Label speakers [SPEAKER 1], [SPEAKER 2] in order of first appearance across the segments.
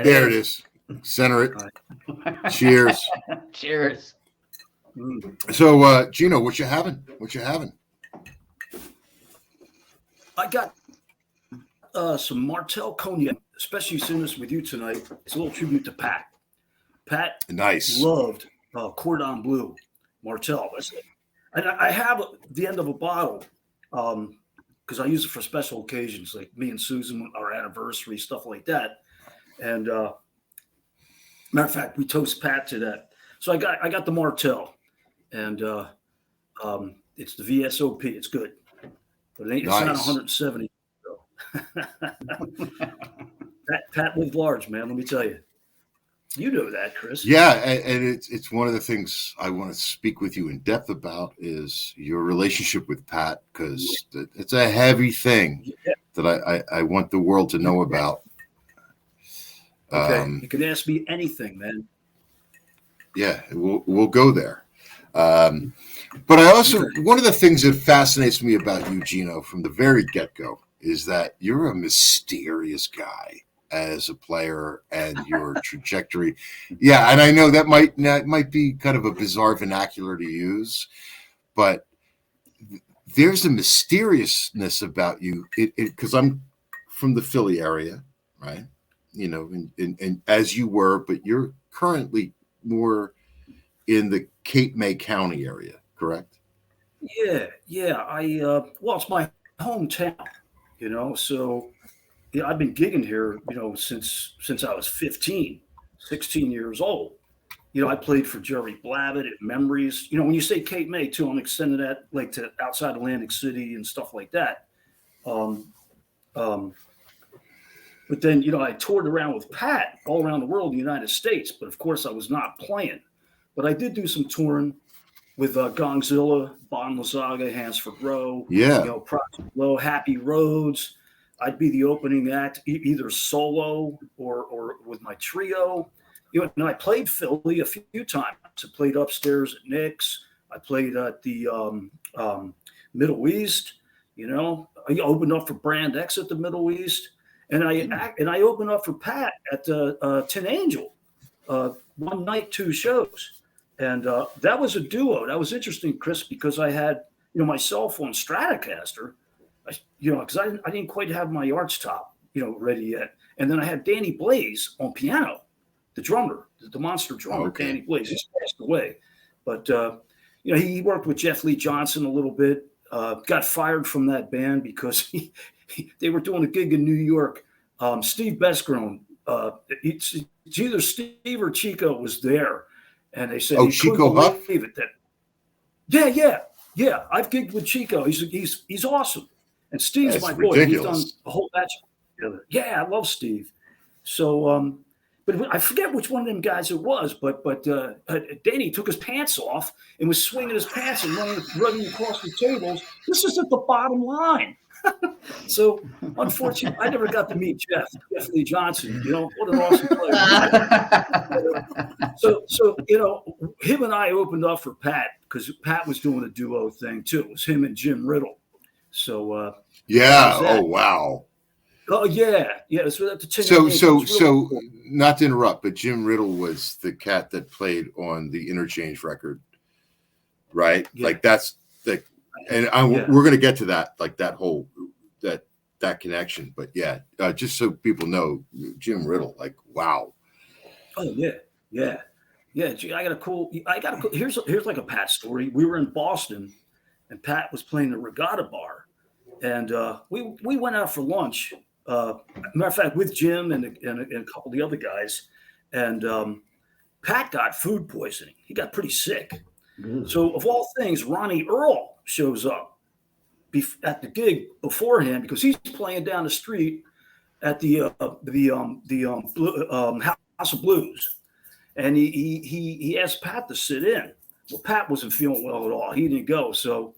[SPEAKER 1] There it is. Center it. Cheers.
[SPEAKER 2] Cheers.
[SPEAKER 1] So, Geno, what you having? What you having?
[SPEAKER 3] I got some Martell cognac, especially seeing this with you tonight. It's a little tribute to Pat. Pat loved Cordon Bleu Martell. And I have the end of a bottle because I use it for special occasions, like me and Susan, our anniversary, stuff like that. And matter of fact, we toast Pat to that. So I got the Martell, and it's the VSOP. It's good, but it's not 170. So. Pat lived large, man. Let me tell you. You know that, Chris.
[SPEAKER 1] Yeah, and it's one of the things I want to speak with you in depth about is your relationship with Pat, because it's a heavy thing that I want the world to know about.
[SPEAKER 3] Okay, you can ask me anything, man.
[SPEAKER 1] Yeah, we'll go there. But I also, one of the things that fascinates me about you, Geno, from the very get-go, is that you're a mysterious guy as a player and your trajectory. Yeah, and I know that might be kind of a bizarre vernacular to use, but there's a mysteriousness about you. Because I'm from the Philly area, right? You know, and as you were, but you're currently more in the Cape May County area, correct?
[SPEAKER 3] Yeah. Well, it's my hometown, you know. So, yeah, I've been gigging here, you know, since I was 15, 16 years old. You know, I played for Jerry Blavitt at Memories. You know, when you say Cape May, too, I'm extending that like to outside Atlantic City and stuff like that. But then, you know, I toured around with Pat all around the world, the United States. But of course, I was not playing. But I did do some touring with Gongzilla, Bon Lazaga, Hansford Rowe, you know, Project Low, Happy Roads. I'd be the opening act, either solo or with my trio. You know, and I played Philly a few times. I played upstairs at Nick's. I played at the Middle East. You know, I opened up for Brand X at the Middle East. And I opened up for Pat at Tin Angel, one night, 2 shows, and that was a duo. That was interesting, Chris, because I had my cell phone Stratocaster, because I didn't quite have my arch top ready yet, and then I had Danny Blaze on piano, the drummer, the monster drummer, Danny Blaze. He's passed away, but he worked with Jeff Lee Johnson a little bit. Got fired from that band because they were doing a gig in New York. Steve Besgrone, it's either Steve or Chico was there, and they said,
[SPEAKER 1] Chico Huff?
[SPEAKER 3] Yeah. I've gigged with Chico. He's awesome, and Steve's my boy.
[SPEAKER 1] Ridiculous.
[SPEAKER 3] He's done a whole batch together. Yeah, I love Steve. So, but I forget which one of them guys it was. But Danny took his pants off and was swinging his pants and running across the tables. This is at the bottom line. So, unfortunately, I never got to meet Jeff Lee Johnson. What an awesome player. So him and I opened up for Pat because Pat was doing a duo thing too. It was him and Jim Riddle. So,
[SPEAKER 1] oh wow.
[SPEAKER 3] Oh yeah. So
[SPEAKER 1] so not to interrupt, but Jim Riddle was the cat that played on the Interchange record, right? Yeah. Like that's the. And we're going to get to that, like that whole that connection. But just so people know, Jim Riddle, like wow.
[SPEAKER 3] Oh yeah. I got a cool. Here's like a Pat story. We were in Boston, and Pat was playing the Regatta Bar, and we went out for lunch. Matter of fact, with Jim and a couple of the other guys, and Pat got food poisoning. He got pretty sick. So of all things, Ronnie Earl shows up at the gig beforehand because he's playing down the street at the House of Blues, and he asked Pat to sit in. Well, Pat wasn't feeling well at all. He didn't go, so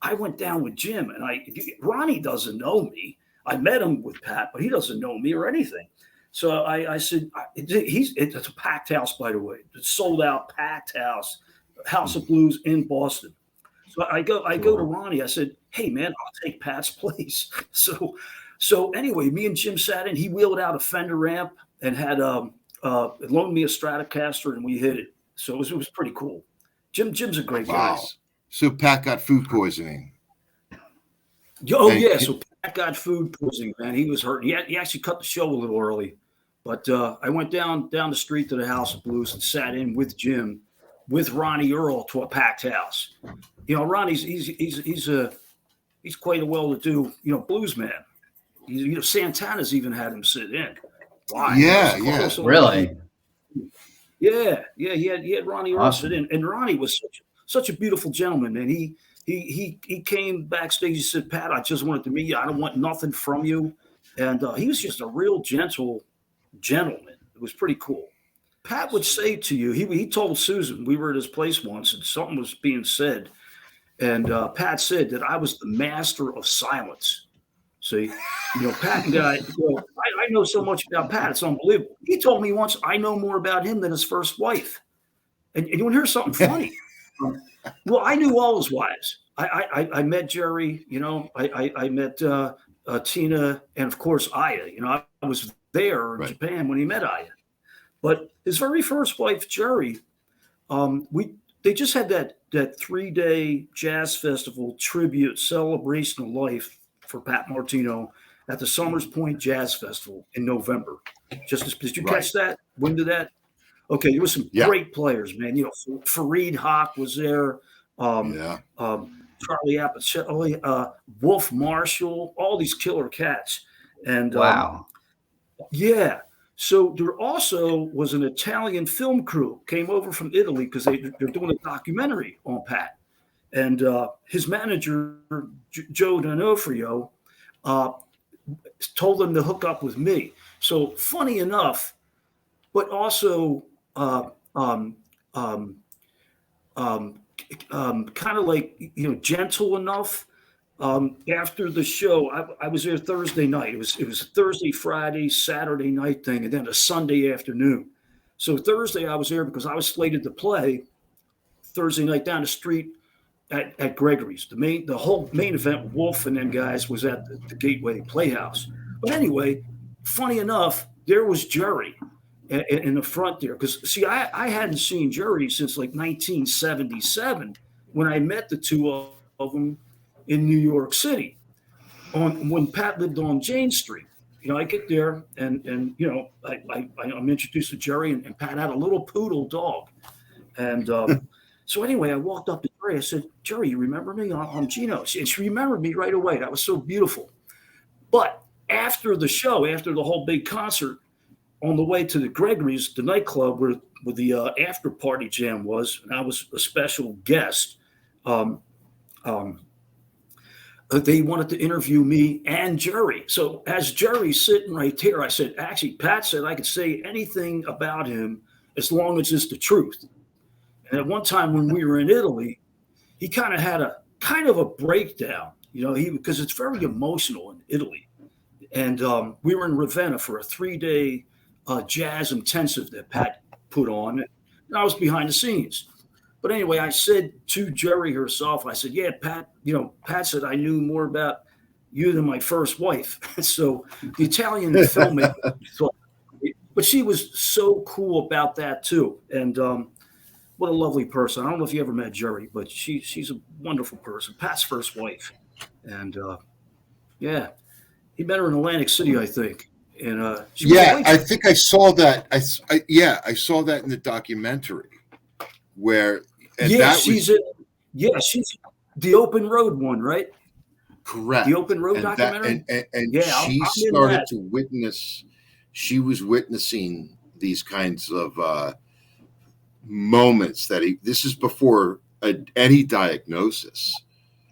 [SPEAKER 3] I went down with Jim, and Ronnie doesn't know me. I met him with Pat, but he doesn't know me or anything. So I said, it's a packed house, by the way. It's sold out, packed house. House of Blues in Boston. So I go to Ronnie. I said, "Hey man, I'll take Pat's place." So anyway, me and Jim sat in. He wheeled out a Fender amp, and had loaned me a Stratocaster, and we hit it. So it was pretty cool. Jim's a great guy.
[SPEAKER 1] Wow. So Pat got food poisoning.
[SPEAKER 3] Oh yeah, so Pat got food poisoning, man. He was hurt. He actually cut the show a little early, but I went down the street to the House of Blues and sat in with Jim, with Ronnie Earl to a packed house. You know, Ronnie's he's quite a well-to-do blues man. Santana's even had him sit in. Why?
[SPEAKER 1] Yeah.
[SPEAKER 2] Really?
[SPEAKER 3] Yeah. He had Ronnie Earl sit in, and Ronnie was such a beautiful gentleman, man. He came backstage. He said, "Pat, I just wanted to meet you. I don't want nothing from you." And he was just a real gentle gentleman. It was pretty cool. Pat would say to you, he told Susan, we were at his place once, and something was being said, and Pat said that I was the master of silence. See, Pat and guy, I know so much about Pat, it's unbelievable. He told me once, I know more about him than his first wife. And you want to hear something funny? Well, I knew all his wives. I met Jerry, I met Tina, and of course Aya. I was there in Japan when he met Aya. But his very first wife, Jerry, they just had that 3-day jazz festival tribute celebration of life for Pat Martino at the Summers Point Jazz Festival in November. Did you catch that? When did that? Okay, there was some great players, man. Fareed Haq was there. Charlie Appicelli, Wolf Marshall, all these killer cats. And
[SPEAKER 2] wow.
[SPEAKER 3] Yeah. So there also was an Italian film crew came over from Italy because they're doing a documentary on Pat. And his manager, Joe D'Onofrio, told them to hook up with me. So funny enough, but also kind of like, gentle enough. After the show, I was there Thursday night. It was a Thursday, Friday, Saturday night thing, and then a Sunday afternoon. So Thursday I was there because I was slated to play Thursday night down the street at Gregory's. The whole main event, Wolf and them guys, was at the Gateway Playhouse. But anyway, funny enough, there was Jerry in the front there. Because, see, I hadn't seen Jerry since like 1977 when I met the two of them in New York City when Pat lived on Jane Street. I get there and I'm introduced to Jerry, and Pat had a little poodle dog. And so anyway, I walked up to Jerry. I said, "Jerry, you remember me? I'm Geno." And she remembered me right away. That was so beautiful. But after the show, after the whole big concert, on the way to the Gregory's, the nightclub where the after party jam was, and I was a special guest, they wanted to interview me and Jerry. So as Jerry's sitting right there, I said, actually, Pat said I could say anything about him as long as it's the truth. And at one time when we were in Italy, he kind of had a breakdown, because it's very emotional in Italy. And we were in Ravenna for a 3-day jazz intensive that Pat put on. And I was behind the scenes. But anyway, I said to Jerry herself, I said, "Yeah, Pat, Pat said I knew more about you than my first wife." So the Italian filmmaker thought, but she was so cool about that too. And what a lovely person. I don't know if you ever met Jerry, but she's a wonderful person. Pat's first wife. And he met her in Atlantic City, I think. And
[SPEAKER 1] I think I saw that. I saw that in the documentary where. She's the Open Road one, right?
[SPEAKER 3] Correct. The Open Road documentary.
[SPEAKER 1] She started to witness. She was witnessing these kinds of moments this is before any diagnosis.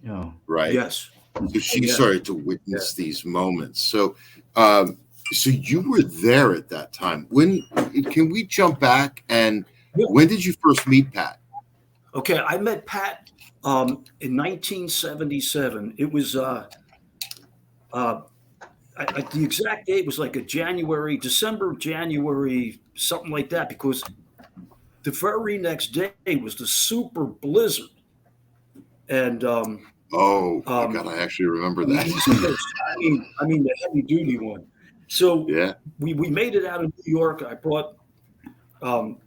[SPEAKER 2] Yeah.
[SPEAKER 1] Right.
[SPEAKER 3] Yes.
[SPEAKER 1] So she started to witness these moments. So, so you were there at that time. Can we jump back and when did you first meet Pat?
[SPEAKER 3] Okay, I met Pat in 1977. It was the exact date was like December, January, something like that, because the very next day was the super blizzard. And
[SPEAKER 1] God, I actually remember that.
[SPEAKER 3] I mean the heavy duty one. So
[SPEAKER 1] Yeah.
[SPEAKER 3] we made it out of New York. I brought 2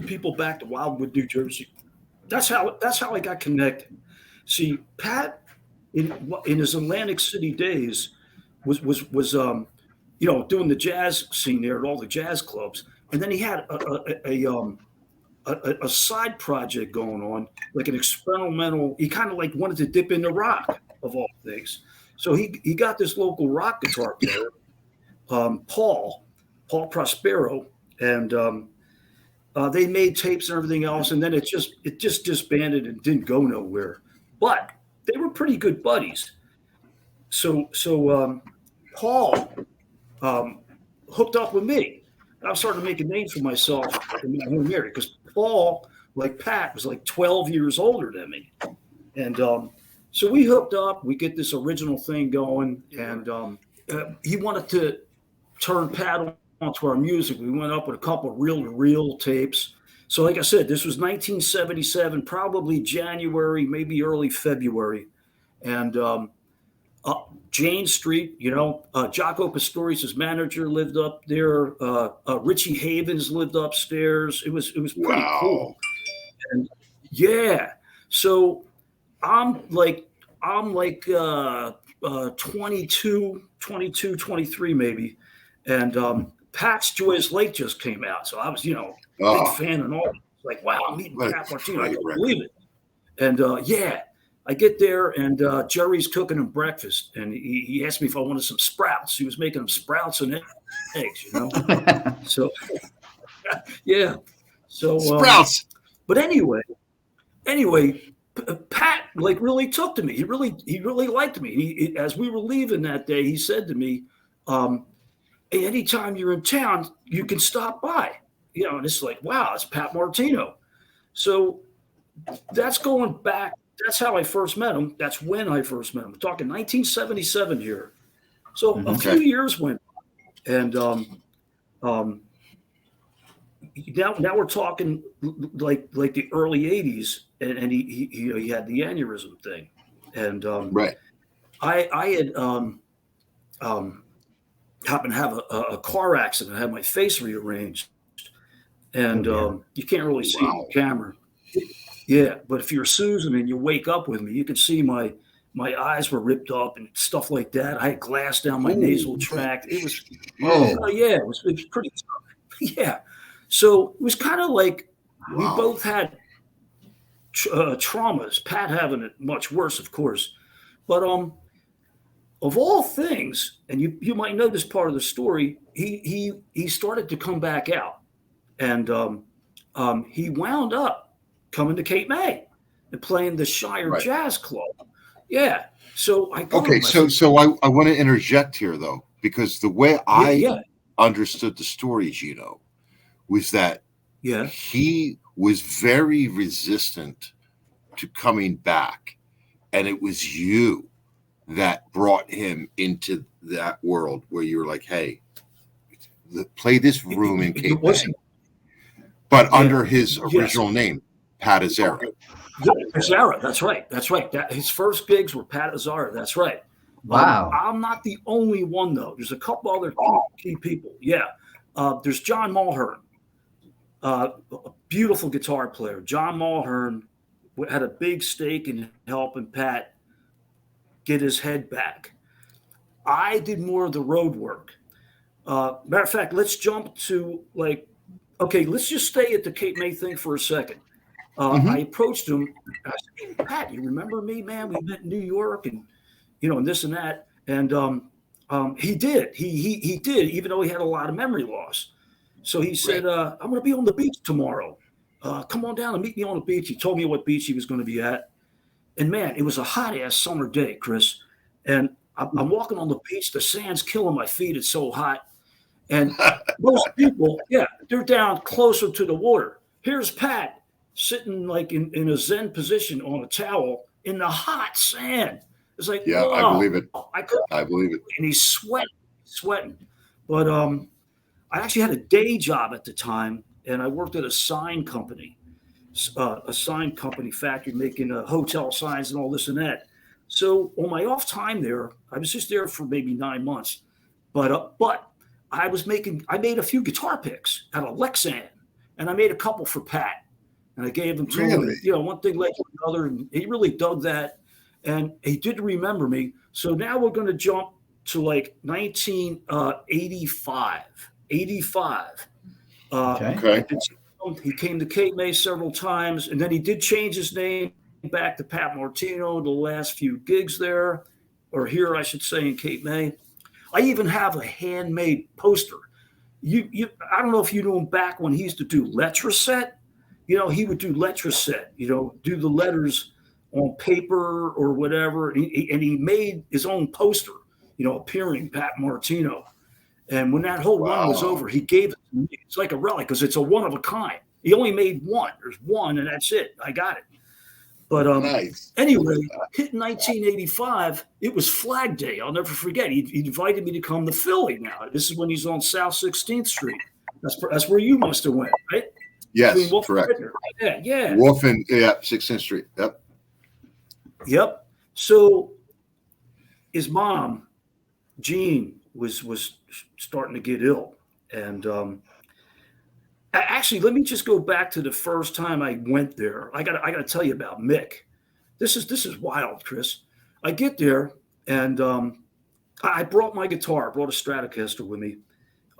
[SPEAKER 3] people back to Wildwood, New Jersey. That's how I got connected. See, Pat in his Atlantic City days was doing the jazz scene there at all the jazz clubs, and then he had a side project going on, like an experimental. He kind of like wanted to dip into rock of all things. So he got this local rock guitar player, Paul Prospero, and they made tapes and everything else, and then it just disbanded and didn't go nowhere. But they were pretty good buddies. So Paul hooked up with me. I was starting to make a name for myself in my home area because Paul, like Pat, was like 12 years older than me. And so we hooked up. We get this original thing going. And he wanted to turn Pat onto our music. We went up with a couple of reel-to-reel tapes. So like I said, this was 1977, probably January, maybe early February. And Jane Street, Jaco Pastorius, his manager, lived up there. Richie Havens lived upstairs. It was pretty cool. And yeah, so I'm like 22, 23 maybe, and Pat's Joyous Lake just came out, so I was big fan and all. Like, wow, I'm meeting Pat Martino. I can't believe it. And yeah. I get there and Jerry's cooking him breakfast, and he asked me if I wanted some sprouts. He was making them sprouts and eggs, So, yeah. So
[SPEAKER 1] sprouts.
[SPEAKER 3] But anyway, Pat like really took to me. He really liked me. As we were leaving that day, he said to me, "Hey, anytime you're in town, you can stop by." And it's like, wow, it's Pat Martino. So that's going back. That's how I first met him. That's when I first met him. We're talking 1977 here. So a few years went, and now we're talking like the early 80s, and he had the aneurysm thing, and
[SPEAKER 1] right.
[SPEAKER 3] I had happened to have a car accident. I had my face rearranged, and you can't really see it on camera. Yeah, but if you're Susan and you wake up with me, you can see my eyes were ripped up and stuff like that. I had glass down my nasal tract. It was, it was pretty tough. Yeah. So it was kind of like we both had traumas. Pat having it much worse, of course. But of all things, and you might know this part of the story, he started to come back out, and he wound up coming to Cape May and playing the Shire Jazz Club. Yeah. So I
[SPEAKER 1] So I want to interject here though, because the way I understood the story, Geno, was that he was very resistant to coming back, and it was you that brought him into that world where you were like, "Hey, play this room in Cape May," but under his original name. Pat Azara.
[SPEAKER 3] Azara, that's right. His first gigs were Pat Azara. That's right.
[SPEAKER 2] Wow.
[SPEAKER 3] I'm not the only one though. There's a couple other key people. Yeah. There's John Mulhern, a beautiful guitar player. John Mulhern had a big stake in helping Pat get his head back. I did more of the road work. Matter of fact, let's jump to let's just stay at the Cape May thing for a second. I approached him. I said, "Hey, Pat, you remember me, man? We met in New York, and and this and that." And he did. He did, even though he had a lot of memory loss. So he said, "I'm going to be on the beach tomorrow. Come on down and meet me on the beach." He told me what beach he was going to be at. And man, it was a hot ass summer day, Chris. And I'm walking on the beach. The sand's killing my feet. It's so hot. And most people, they're down closer to the water. Here's Pat sitting like in a Zen position on a towel in the hot sand. It's like,
[SPEAKER 1] I believe it. I believe it.
[SPEAKER 3] And he's sweating. But I actually had a day job at the time, and I worked at a sign company factory making hotel signs and all this and that. So on my off time there, I was just there for maybe 9 months. But I made a few guitar picks out of Lexan, and I made a couple for Pat, and I gave them to him. And, one thing led to another, and he really dug that, and he did remember me. So now we're going to jump to like 1985. 85.
[SPEAKER 2] Okay.
[SPEAKER 3] He came to Cape May several times, and then he did change his name back to Pat Martino the last few gigs there, or here, I should say, in Cape May. I even have a handmade poster. I don't know if you knew him back when he used to do Letraset. He would do Letraset, do the letters on paper or whatever. And he made his own poster, appearing Pat Martino. And when that whole run was over, he gave it to me. It's like a relic because it's a one of a kind. He only made one. There's one, and that's it. I got it. But
[SPEAKER 1] nice.
[SPEAKER 3] Anyway, hit 1985. It was Flag Day. I'll never forget. He invited me to come to Philly. Now this is when he's on South 16th Street. That's where you must have went, right?
[SPEAKER 1] Yes, correct.
[SPEAKER 3] Yeah.
[SPEAKER 1] Wolf and 16th Street.
[SPEAKER 3] Yep. So his mom, Jean, was starting to get ill, and actually, let me just go back to the first time I went there. I got to tell you about Mick. This is wild, Chris. I get there, and I brought my guitar. I brought a Stratocaster with me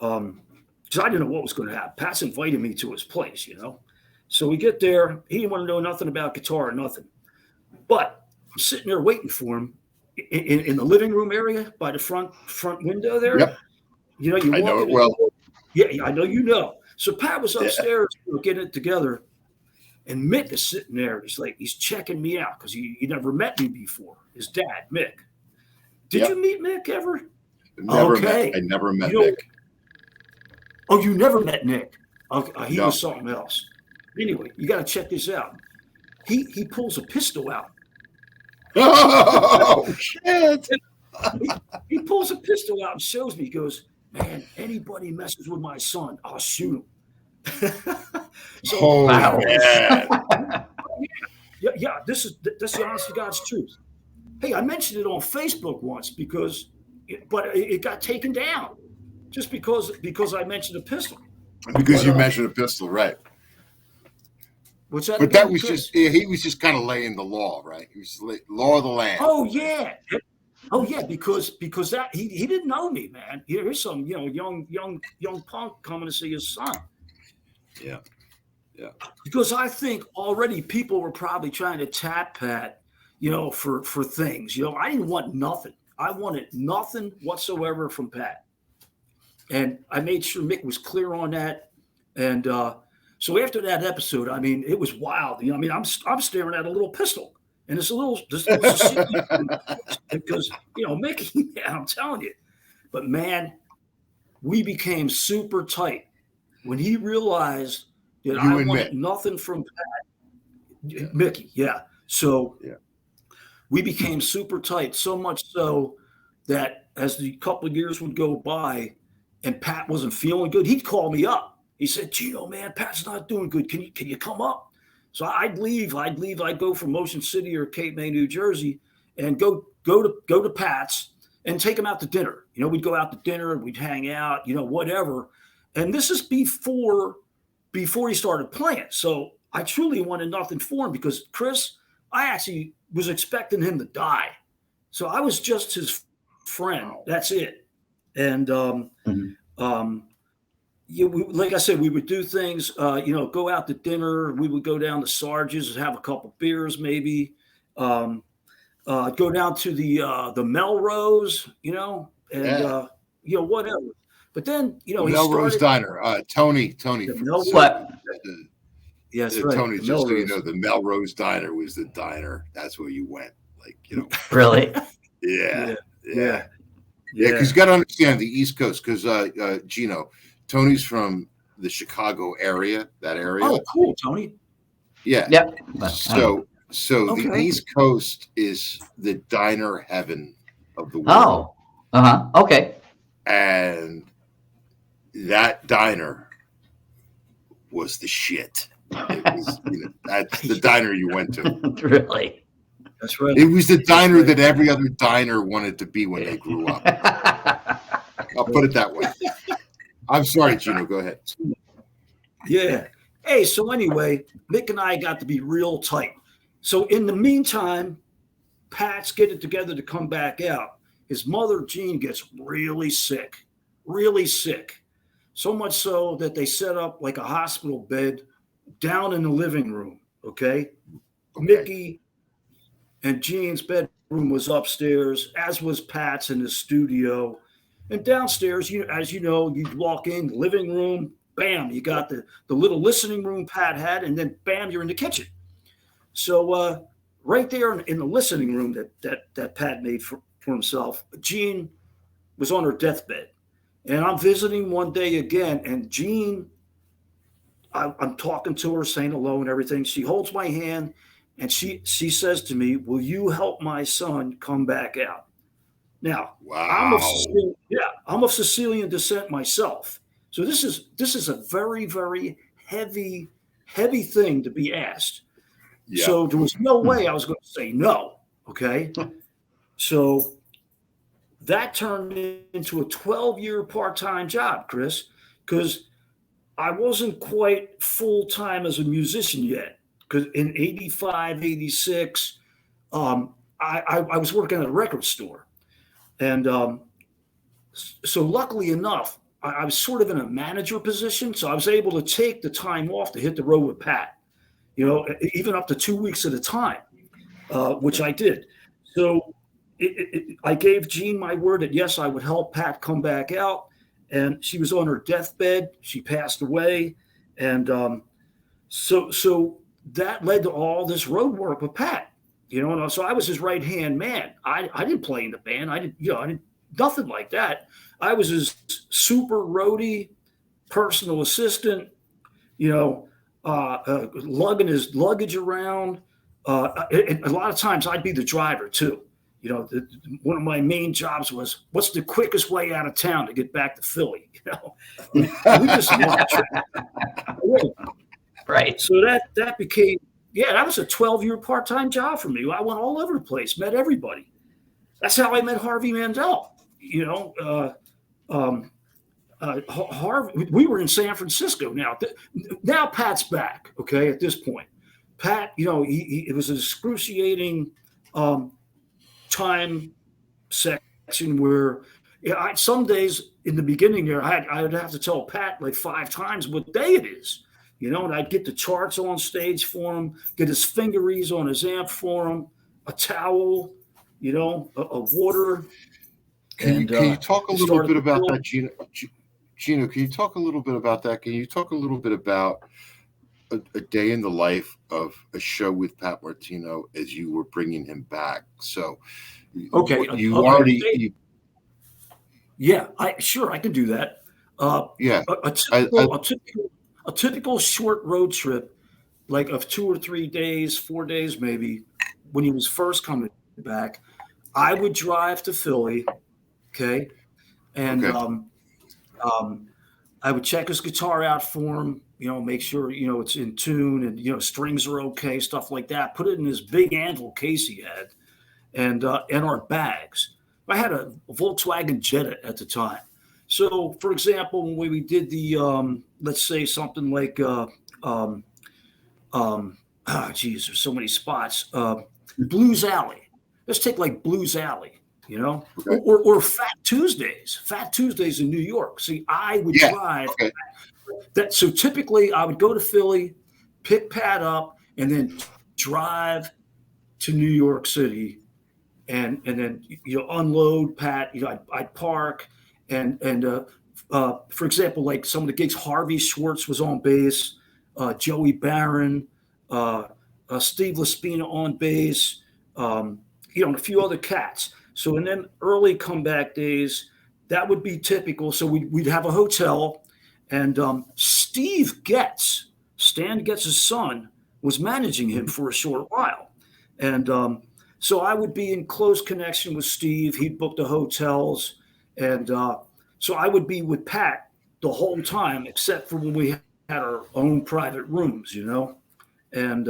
[SPEAKER 3] because I didn't know what was going to happen. Pat's invited me to his place, So we get there. He didn't want to know nothing about guitar or nothing. But I'm sitting there waiting for him in the living room area by the front window there.
[SPEAKER 1] Yep.
[SPEAKER 3] I know it well. Yeah, I know you know. So Pat was upstairs getting it together, and Mick is sitting there. He's checking me out because he never met me before. His dad, Mick. Did you meet Mick ever?
[SPEAKER 1] Never met. I never met Mick.
[SPEAKER 3] Oh, you never met Nick? Okay, he was something else. Anyway, you got to check this out. He pulls a pistol out.
[SPEAKER 1] Oh shit!
[SPEAKER 3] He pulls a pistol out and shows me. He goes, "Man, anybody messes with my son, I'll shoot him."
[SPEAKER 1] Wow!
[SPEAKER 3] Yeah. This is the honest to God's truth. Hey, I mentioned it on Facebook once but it got taken down just because I mentioned a pistol.
[SPEAKER 1] Because you mentioned a pistol, right?
[SPEAKER 3] What's that?
[SPEAKER 1] But that was he was just kind of laying the law, right? He was law of the land.
[SPEAKER 3] Oh yeah, because that he didn't know me, man. Here's some young punk coming to see his son.
[SPEAKER 1] Yeah.
[SPEAKER 3] Because I think already people were probably trying to tap Pat, for things. I didn't want nothing. I wanted nothing whatsoever from Pat, and I made sure Mick was clear on that. And so after that episode, I mean, it was wild. I'm staring at a little pistol, and it's because Mickey, I'm telling you. But man, we became super tight when he realized that I wanted nothing from Pat. Mickey, yeah. So we became super tight, so much so that as the couple of years would go by, and Pat wasn't feeling good, he'd call me up. He said, "Geno, man, Pat's not doing good. Can you come up?" So I'd leave. I'd go from Motion City or Cape May, New Jersey, and go to Pat's and take him out to dinner. We'd go out to dinner and we'd hang out, whatever. And this is before he started playing. So I truly wanted nothing for him because, Chris, I actually was expecting him to die. So I was just his friend. That's it. And like I said, we would do things, go out to dinner. We would go down to Sarge's and have a couple beers, maybe. Go down to the Melrose, and whatever. But then,
[SPEAKER 1] Melrose Diner. Tony.
[SPEAKER 2] What?
[SPEAKER 3] Yes, right.
[SPEAKER 1] Tony, just so you know, the Melrose Diner was the diner. That's where you went.
[SPEAKER 2] Really?
[SPEAKER 1] Yeah. Because you got to understand the East Coast. Because Geno, Tony's from the Chicago area. That area.
[SPEAKER 3] Oh, cool, Tony.
[SPEAKER 1] Yeah.
[SPEAKER 2] Yep.
[SPEAKER 1] So the East Coast is the diner heaven of the world.
[SPEAKER 2] Oh. Okay.
[SPEAKER 1] And that diner was the shit. It was, that's the diner you went to.
[SPEAKER 2] Really?
[SPEAKER 3] That's right.
[SPEAKER 1] It was the diner that every other diner wanted to be when they grew up. I'll put it that way. I'm sorry, Geno. Go ahead.
[SPEAKER 3] Yeah. Hey, so anyway, Mick and I got to be real tight. So in the meantime, Pat's getting together to come back out. His mother, Jean, gets really sick. So much so that they set up like a hospital bed down in the living room. Okay. Mickey and Jean's bedroom was upstairs, as was Pat's in the studio. And downstairs, as you know, you'd walk in, living room, bam, you got the little listening room Pat had, and then bam, you're in the kitchen. So right there in the listening room that Pat made for himself, Jean was on her deathbed. And I'm visiting one day again, and Jean, I'm talking to her, saying hello and everything. She holds my hand, and she says to me, "Will you help my son come back out?" Now,
[SPEAKER 1] wow.
[SPEAKER 3] I'm of Sicilian descent myself. So this is a very, very heavy thing to be asked. Yeah. So there was no way I was going to say no. Okay. So that turned into a 12-year part-time job, Chris, because I wasn't quite full-time as a musician yet. Because in 85, 86, I was working at a record store. And so luckily enough, I was sort of in a manager position. So I was able to take the time off to hit the road with Pat, even up to 2 weeks at a time, which I did. So I gave Jean my word that, yes, I would help Pat come back out. And she was on her deathbed. She passed away. And so that led to all this road work with Pat. And so I was his right-hand man. I didn't play in the band. I didn't nothing like that. I was his super roadie, personal assistant, lugging his luggage around. A lot of times I'd be the driver too. One of my main jobs was, what's the quickest way out of town to get back to Philly? We just
[SPEAKER 2] right.
[SPEAKER 3] So that became, that was a 12-year part-time job for me. I went all over the place, met everybody. That's how I met Harvey Mandel. Harvey, we were in San Francisco now. Now Pat's back, okay, at this point. Pat, it was an excruciating time section where some days in the beginning there, I'd have to tell Pat like 5 times what day it is. And I'd get the charts on stage for him, get his fingeries on his amp for him, a towel, a water.
[SPEAKER 1] Can you talk a little bit about that, Geno? Geno, can you talk a little bit about that? Can you talk a little bit about a day in the life of a show with Pat Martino as you were bringing him back? So,
[SPEAKER 3] okay, I can do that. A typical short road trip, like of 2 or 3 days, 4 days maybe, when he was first coming back, I would drive to Philly, okay, and I would check his guitar out for him, make sure it's in tune and strings are okay, stuff like that. Put it in this big anvil case he had, and our bags. I had a Volkswagen Jetta at the time. So, for example, when we did the, let's say something like, there's so many spots. Blues Alley. Let's take like Blues Alley, okay. or Fat Tuesdays in New York. See, I would drive that. So typically I would go to Philly, pick Pat up, and then drive to New York City, and then unload Pat. I'd park. And for example, like some of the gigs, Harvey Schwartz was on bass, Joey Barron, Steve Laspina on bass, and a few other cats. So in them early comeback days, that would be typical. So we'd have a hotel, and Stan Getz' son, was managing him for a short while. And so I would be in close connection with Steve. He'd book the hotels. And so I would be with Pat the whole time, except for when we had our own private rooms, And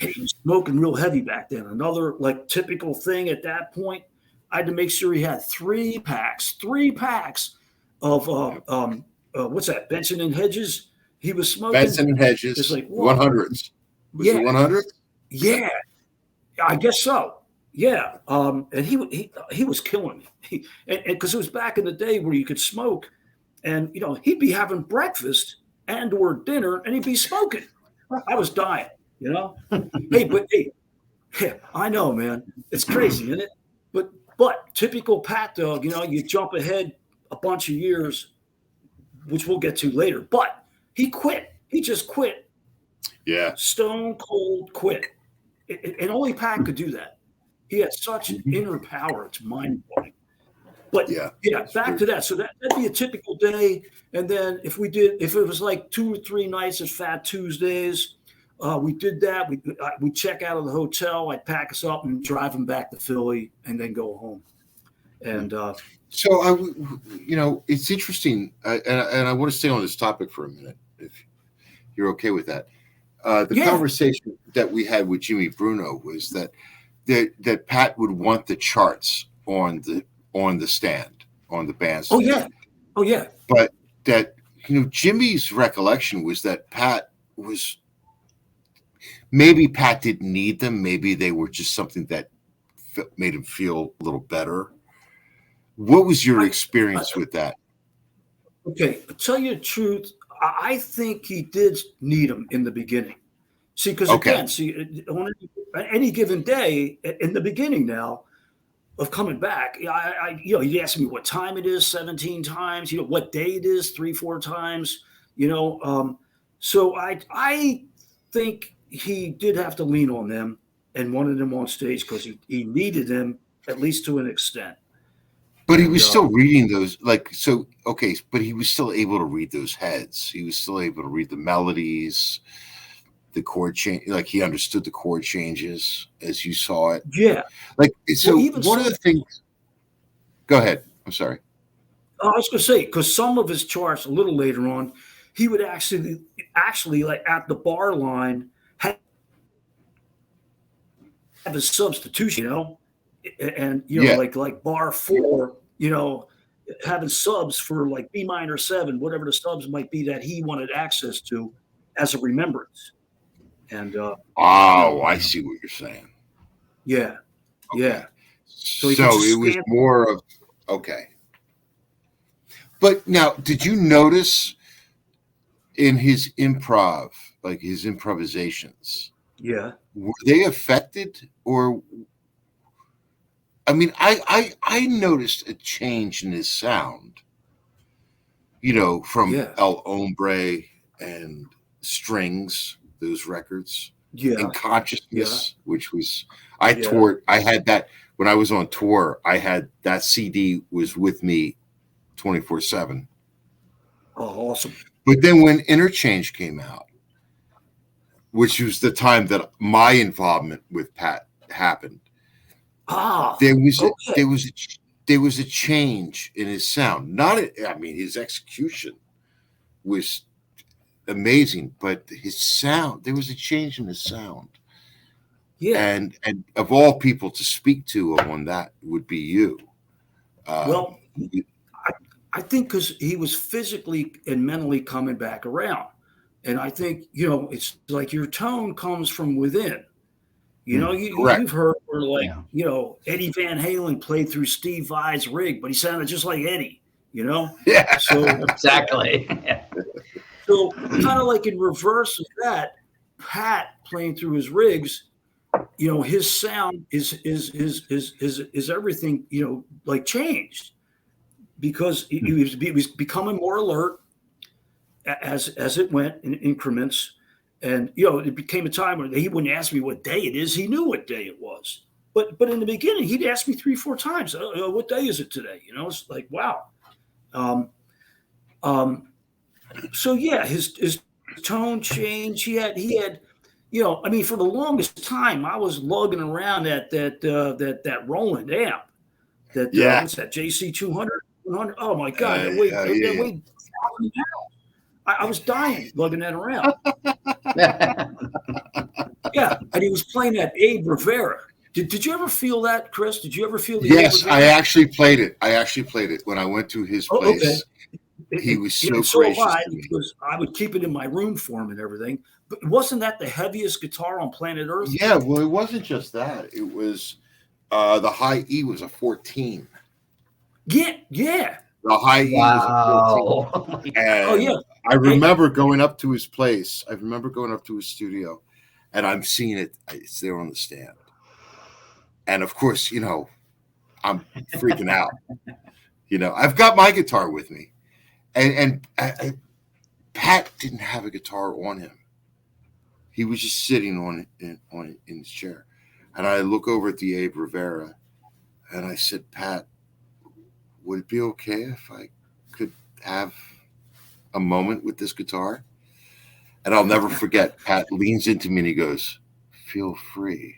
[SPEAKER 3] he was smoking real heavy back then. Another like typical thing at that point, I had to make sure he had 3 packs of what's that? Benson and Hedges. He was smoking.
[SPEAKER 1] Benson and Hedges.
[SPEAKER 3] It's like
[SPEAKER 1] 100s. Was it 100?
[SPEAKER 3] Yeah, I guess so. Yeah, and he was killing me, and because it was back in the day where you could smoke, and he'd be having breakfast and or dinner, and he'd be smoking. I was dying, Hey, I know, man, it's crazy, isn't it? But typical Pat Dog, you jump ahead a bunch of years, which we'll get to later. But he quit. He just quit.
[SPEAKER 1] Yeah,
[SPEAKER 3] stone cold quit, and only Pat could do that. He had such inner power; it's mind blowing. But yeah, back to that. So that'd be a typical day. And then if it was like 2 or 3 nights of Fat Tuesdays, we did that. We'd check out of the hotel. I'd pack us up and drive him back to Philly, and then go home. And
[SPEAKER 1] so it's interesting, and I want to stay on this topic for a minute, if you're okay with that. The conversation that we had with Jimmy Bruno was that Pat would want the charts on the stand, on the bandstand.
[SPEAKER 3] Oh yeah.
[SPEAKER 1] But that Jimmy's recollection was that Pat didn't need them. Maybe they were just something that made him feel a little better. What was your experience with that?
[SPEAKER 3] Okay, to tell you the truth, I think he did need them in the beginning. See, because again, on any given day in the beginning now of coming back, he asked me what time it is 17 times, what day it is 3-4 times, so I think he did have to lean on them and wanted them on stage because he needed them, at least to an extent.
[SPEAKER 1] But he was still reading those, but he was still able to read those heads. He was still able to read the melodies, the chord change, like he understood the chord changes as you saw it.
[SPEAKER 3] Yeah.
[SPEAKER 1] One of the things. Go ahead. I'm sorry.
[SPEAKER 3] I was going to say, because some of his charts a little later on, he would actually like at the bar line have a substitution, and like bar 4, having subs for like B minor 7, whatever the subs might be that he wanted access to as a remembrance. And
[SPEAKER 1] I see what you're saying.
[SPEAKER 3] Yeah.
[SPEAKER 1] Okay.
[SPEAKER 3] Yeah.
[SPEAKER 1] So it was more of okay. But now, did you notice in his improv, like his improvisations?
[SPEAKER 3] Yeah.
[SPEAKER 1] Were they affected, or? I mean, I noticed a change in his sound. From El Hombre and Strings, those records, and Consciousness, which was toured. I had that when I was on tour. I had that CD was with me 24/7.
[SPEAKER 3] Oh, awesome!
[SPEAKER 1] But then when Interchange came out, which was the time that my involvement with Pat happened, there was a change in his sound. His execution was amazing, but his sound, there was a change in his sound. Yeah. And of all people to speak to on that would be you.
[SPEAKER 3] I think because he was physically and mentally coming back around. And I think, it's like your tone comes from within. You've heard where Eddie Van Halen played through Steve Vai's rig, but he sounded just like Eddie,
[SPEAKER 1] Yeah.
[SPEAKER 3] So
[SPEAKER 2] exactly.
[SPEAKER 3] So kind of like in reverse of that, Pat playing through his rigs, his sound is everything, like changed because he was becoming more alert as it went in increments. And, it became a time where he wouldn't ask me what day it is. He knew what day it was. But in the beginning, he'd ask me 3-4 times, what day is it today? It's like, wow. So yeah, his tone changed. He had, for the longest time, I was lugging around that Roland amp, what's that, JC 200, 100. Oh my God, that weighed 1,000 pounds. I was dying lugging that around. Yeah, and he was playing that Abe Rivera, Did you ever feel that, Chris? Did you ever feel the
[SPEAKER 1] Yes, I
[SPEAKER 3] overground?
[SPEAKER 1] actually played it. I actually played it when I went to his
[SPEAKER 3] Oh, okay.
[SPEAKER 1] place. He was so
[SPEAKER 3] And so have
[SPEAKER 1] gracious
[SPEAKER 3] I,
[SPEAKER 1] to me.
[SPEAKER 3] because I would keep it in my room for him and everything. But wasn't that the heaviest guitar on planet Earth?
[SPEAKER 1] Yeah, well, it wasn't just that. It was the high E was a 14.
[SPEAKER 3] Yeah.
[SPEAKER 1] The high E was a 14.
[SPEAKER 2] Wow.
[SPEAKER 1] And
[SPEAKER 3] Oh, yeah.
[SPEAKER 1] I remember going up to his place. I remember going up to his studio, and I'm seeing it. It's there on the stand. And of course, I'm freaking out. I've got my guitar with me. And Pat didn't have a guitar on him. He was just sitting on his chair. And I look over at the Abe Rivera, and I said, Pat, would it be okay if I could have a moment with this guitar? And I'll never forget, Pat leans into me and he goes, feel free.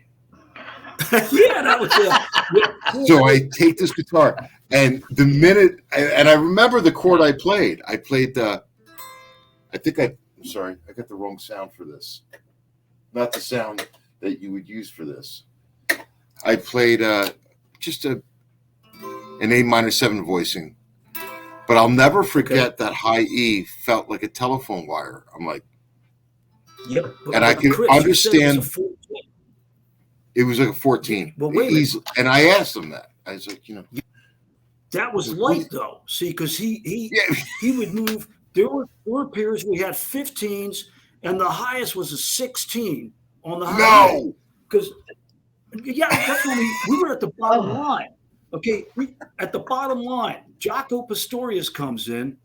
[SPEAKER 3] Yeah, that was it.
[SPEAKER 1] So I take this guitar, and I remember the chord I played. I played I'm sorry, I got the wrong sound for this. Not the sound that you would use for this. I played just an A minor 7 voicing, but I'll never forget that high E felt like a telephone wire. I'm like,
[SPEAKER 3] yep.
[SPEAKER 1] And I can
[SPEAKER 3] Chris,
[SPEAKER 1] understand. It was like a 14.
[SPEAKER 3] Well, wait a minute.
[SPEAKER 1] And I asked him that. I was like,
[SPEAKER 3] that was light though. See, because he would move. There were periods we had 15s, and the highest was a 16 on the high.
[SPEAKER 1] No.
[SPEAKER 3] Because that's when we were at the bottom line. Okay, at the bottom line, Jaco Pastorius comes in,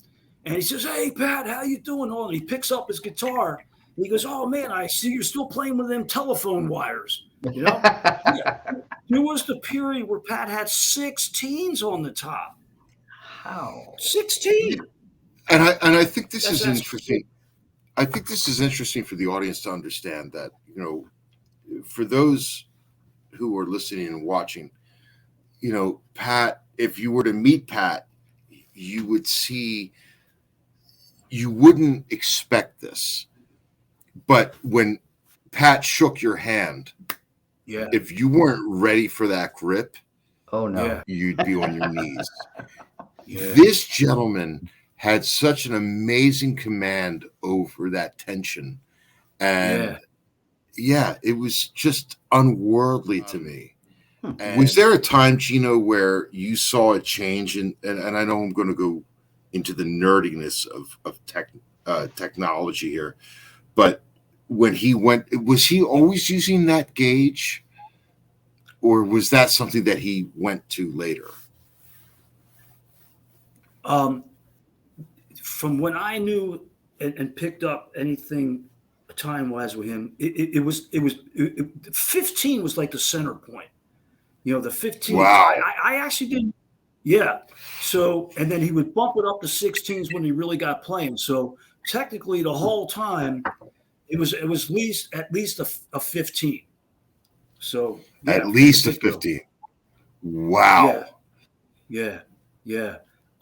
[SPEAKER 3] and he says, "Hey, Pat, how you doing?" And he picks up his guitar, and he goes, "Oh man, I see you're still playing with them telephone wires." There was the period where Pat had 16s on the top.
[SPEAKER 2] How?
[SPEAKER 3] 16.
[SPEAKER 1] And I think this is interesting. I think this is interesting for the audience to understand that, for those who are listening and watching, Pat, if you were to meet Pat, you wouldn't expect this. But when Pat shook your hand, if you weren't ready for that grip,
[SPEAKER 2] oh no,
[SPEAKER 1] you'd be on your knees. This gentleman had such an amazing command over that tension. And it was just unworldly to me. Was there a time, Geno, where you saw a change and I know I'm going to go into the nerdiness of technology here, but when he went, was he always using that gauge, or was that something that he went to later?
[SPEAKER 3] From when I knew and picked up anything time-wise with him, it was 15 was like the center point. The 15.
[SPEAKER 1] Wow.
[SPEAKER 3] I actually didn't. Yeah. So, and then he would bump it up to 16s when he really got playing. So technically, the whole time, it was at least a 15. So
[SPEAKER 1] at least a 15. Wow.
[SPEAKER 3] Yeah.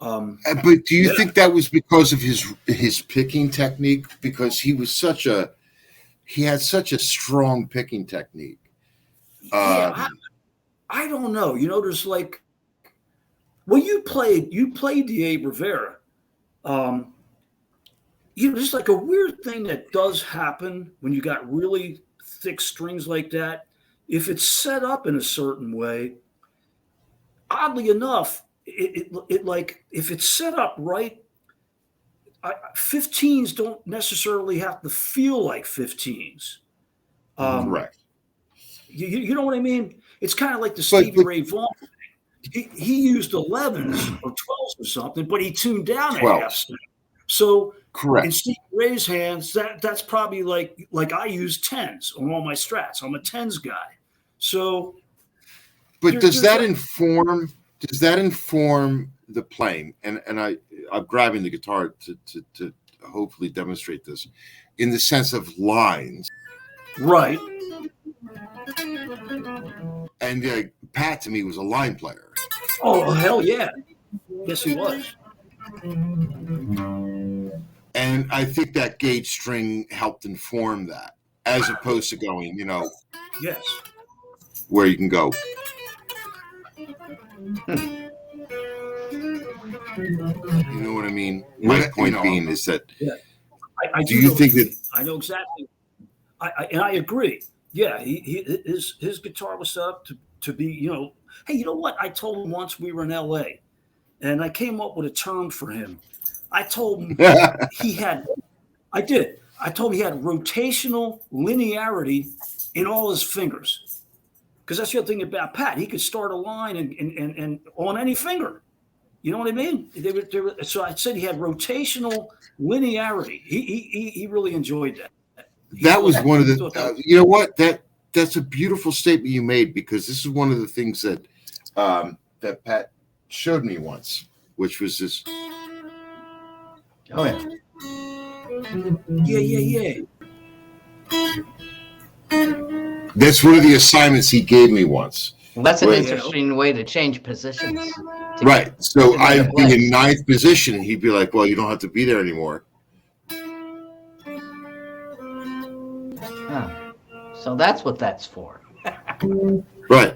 [SPEAKER 1] But do you think that was because of his picking technique? Because he had such a strong picking technique.
[SPEAKER 3] I don't know. There's like, well, you played the Abe Rivera. There's like a weird thing that does happen when you got really thick strings like that. If it's set up in a certain way, oddly enough, it like if it's set up right, 15s don't necessarily have to feel like 15s.
[SPEAKER 1] Correct.
[SPEAKER 3] You know what I mean? It's kind of like the Stevie Ray Vaughan thing. He used 11s or 12s or something, but he tuned down a half step. So
[SPEAKER 1] correct.
[SPEAKER 3] In Stevie Ray's hands, that's probably like I use 10s on all my strats. I'm a 10s guy. So,
[SPEAKER 1] but does that inform the playing? And I'm grabbing the guitar to hopefully demonstrate this in the sense of lines,
[SPEAKER 3] right?
[SPEAKER 1] And Pat to me was a line player.
[SPEAKER 3] Oh hell yeah, yes he was.
[SPEAKER 1] And I think that gauge string helped inform that, as opposed to going,
[SPEAKER 3] Yes.
[SPEAKER 1] where you can go. You know what I mean? My point being is that
[SPEAKER 3] I
[SPEAKER 1] do you think that
[SPEAKER 3] I know exactly. And I agree. Yeah, his guitar was set up to be, hey, you know what? I told him once we were in LA and I came up with a term for him. I told him I did. I told him he had rotational linearity in all his fingers. Because that's the other thing about Pat. He could start a line and on any finger. You know what I mean? So I said he had rotational linearity. He really enjoyed that.
[SPEAKER 1] That was one of the you know what, that's a beautiful statement you made, because this is one of the things that that Pat showed me once, which was this.
[SPEAKER 2] Oh yeah.
[SPEAKER 3] Yeah.
[SPEAKER 1] That's one of the assignments he gave me once.
[SPEAKER 2] Well, that's an interesting way to change positions.
[SPEAKER 1] Right. So I'd be in ninth position, and he'd be like, "Well, you don't have to be there anymore."
[SPEAKER 2] Huh. So that's what that's for.
[SPEAKER 1] Right.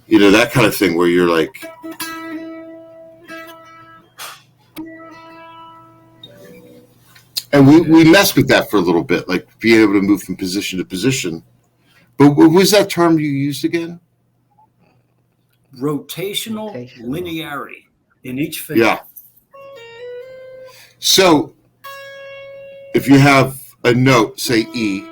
[SPEAKER 1] You know, that kind of thing where you're like, and we messed with that for a little bit, like being able to move from position to position. But what was that term you used again?
[SPEAKER 3] Rotational linearity in each finger.
[SPEAKER 1] Yeah. So if you have a note, say E,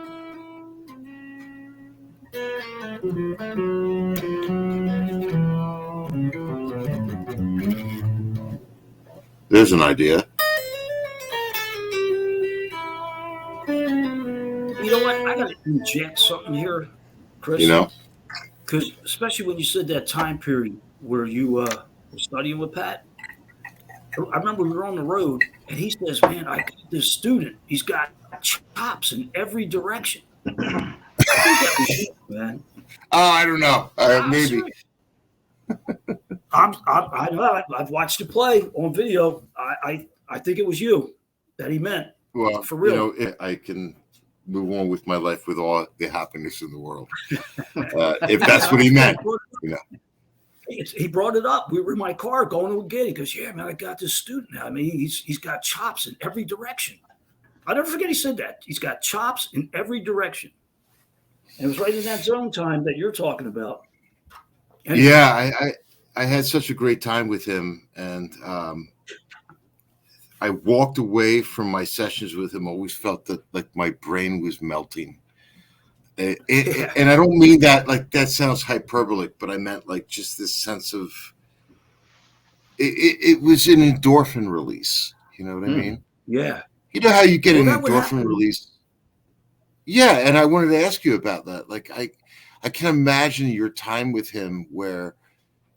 [SPEAKER 1] there's an idea.
[SPEAKER 3] You know what? I got to inject something here, Chris.
[SPEAKER 1] You know?
[SPEAKER 3] Because especially when you said that time period where you were studying with Pat, I remember we were on the road and he says, "Man, I got this student. He's got chops in every direction." I think that was you, man.
[SPEAKER 1] I don't know. Maybe.
[SPEAKER 3] I know. I've watched it play on video. I think it was you that he meant.
[SPEAKER 1] Well,
[SPEAKER 3] for real.
[SPEAKER 1] You know, I can move on with my life with all the happiness in the world. If that's what he meant. You know.
[SPEAKER 3] He brought it up. We were in my car going to a gig. He goes, "Yeah, man, I got this student now. I mean, he's got chops in every direction." I'll never forget he said that. He's got chops in every direction. And it was right in that zone time that you're talking about. And
[SPEAKER 1] yeah, I had such a great time with him, and I walked away from my sessions with him. Always felt that like my brain was melting. And I don't mean that like that sounds hyperbolic, but I meant like just this sense of it was an endorphin release. You know what I mean?
[SPEAKER 3] Yeah.
[SPEAKER 1] You know how you get an endorphin release? Yeah, and I wanted to ask you about that. Like I can imagine your time with him where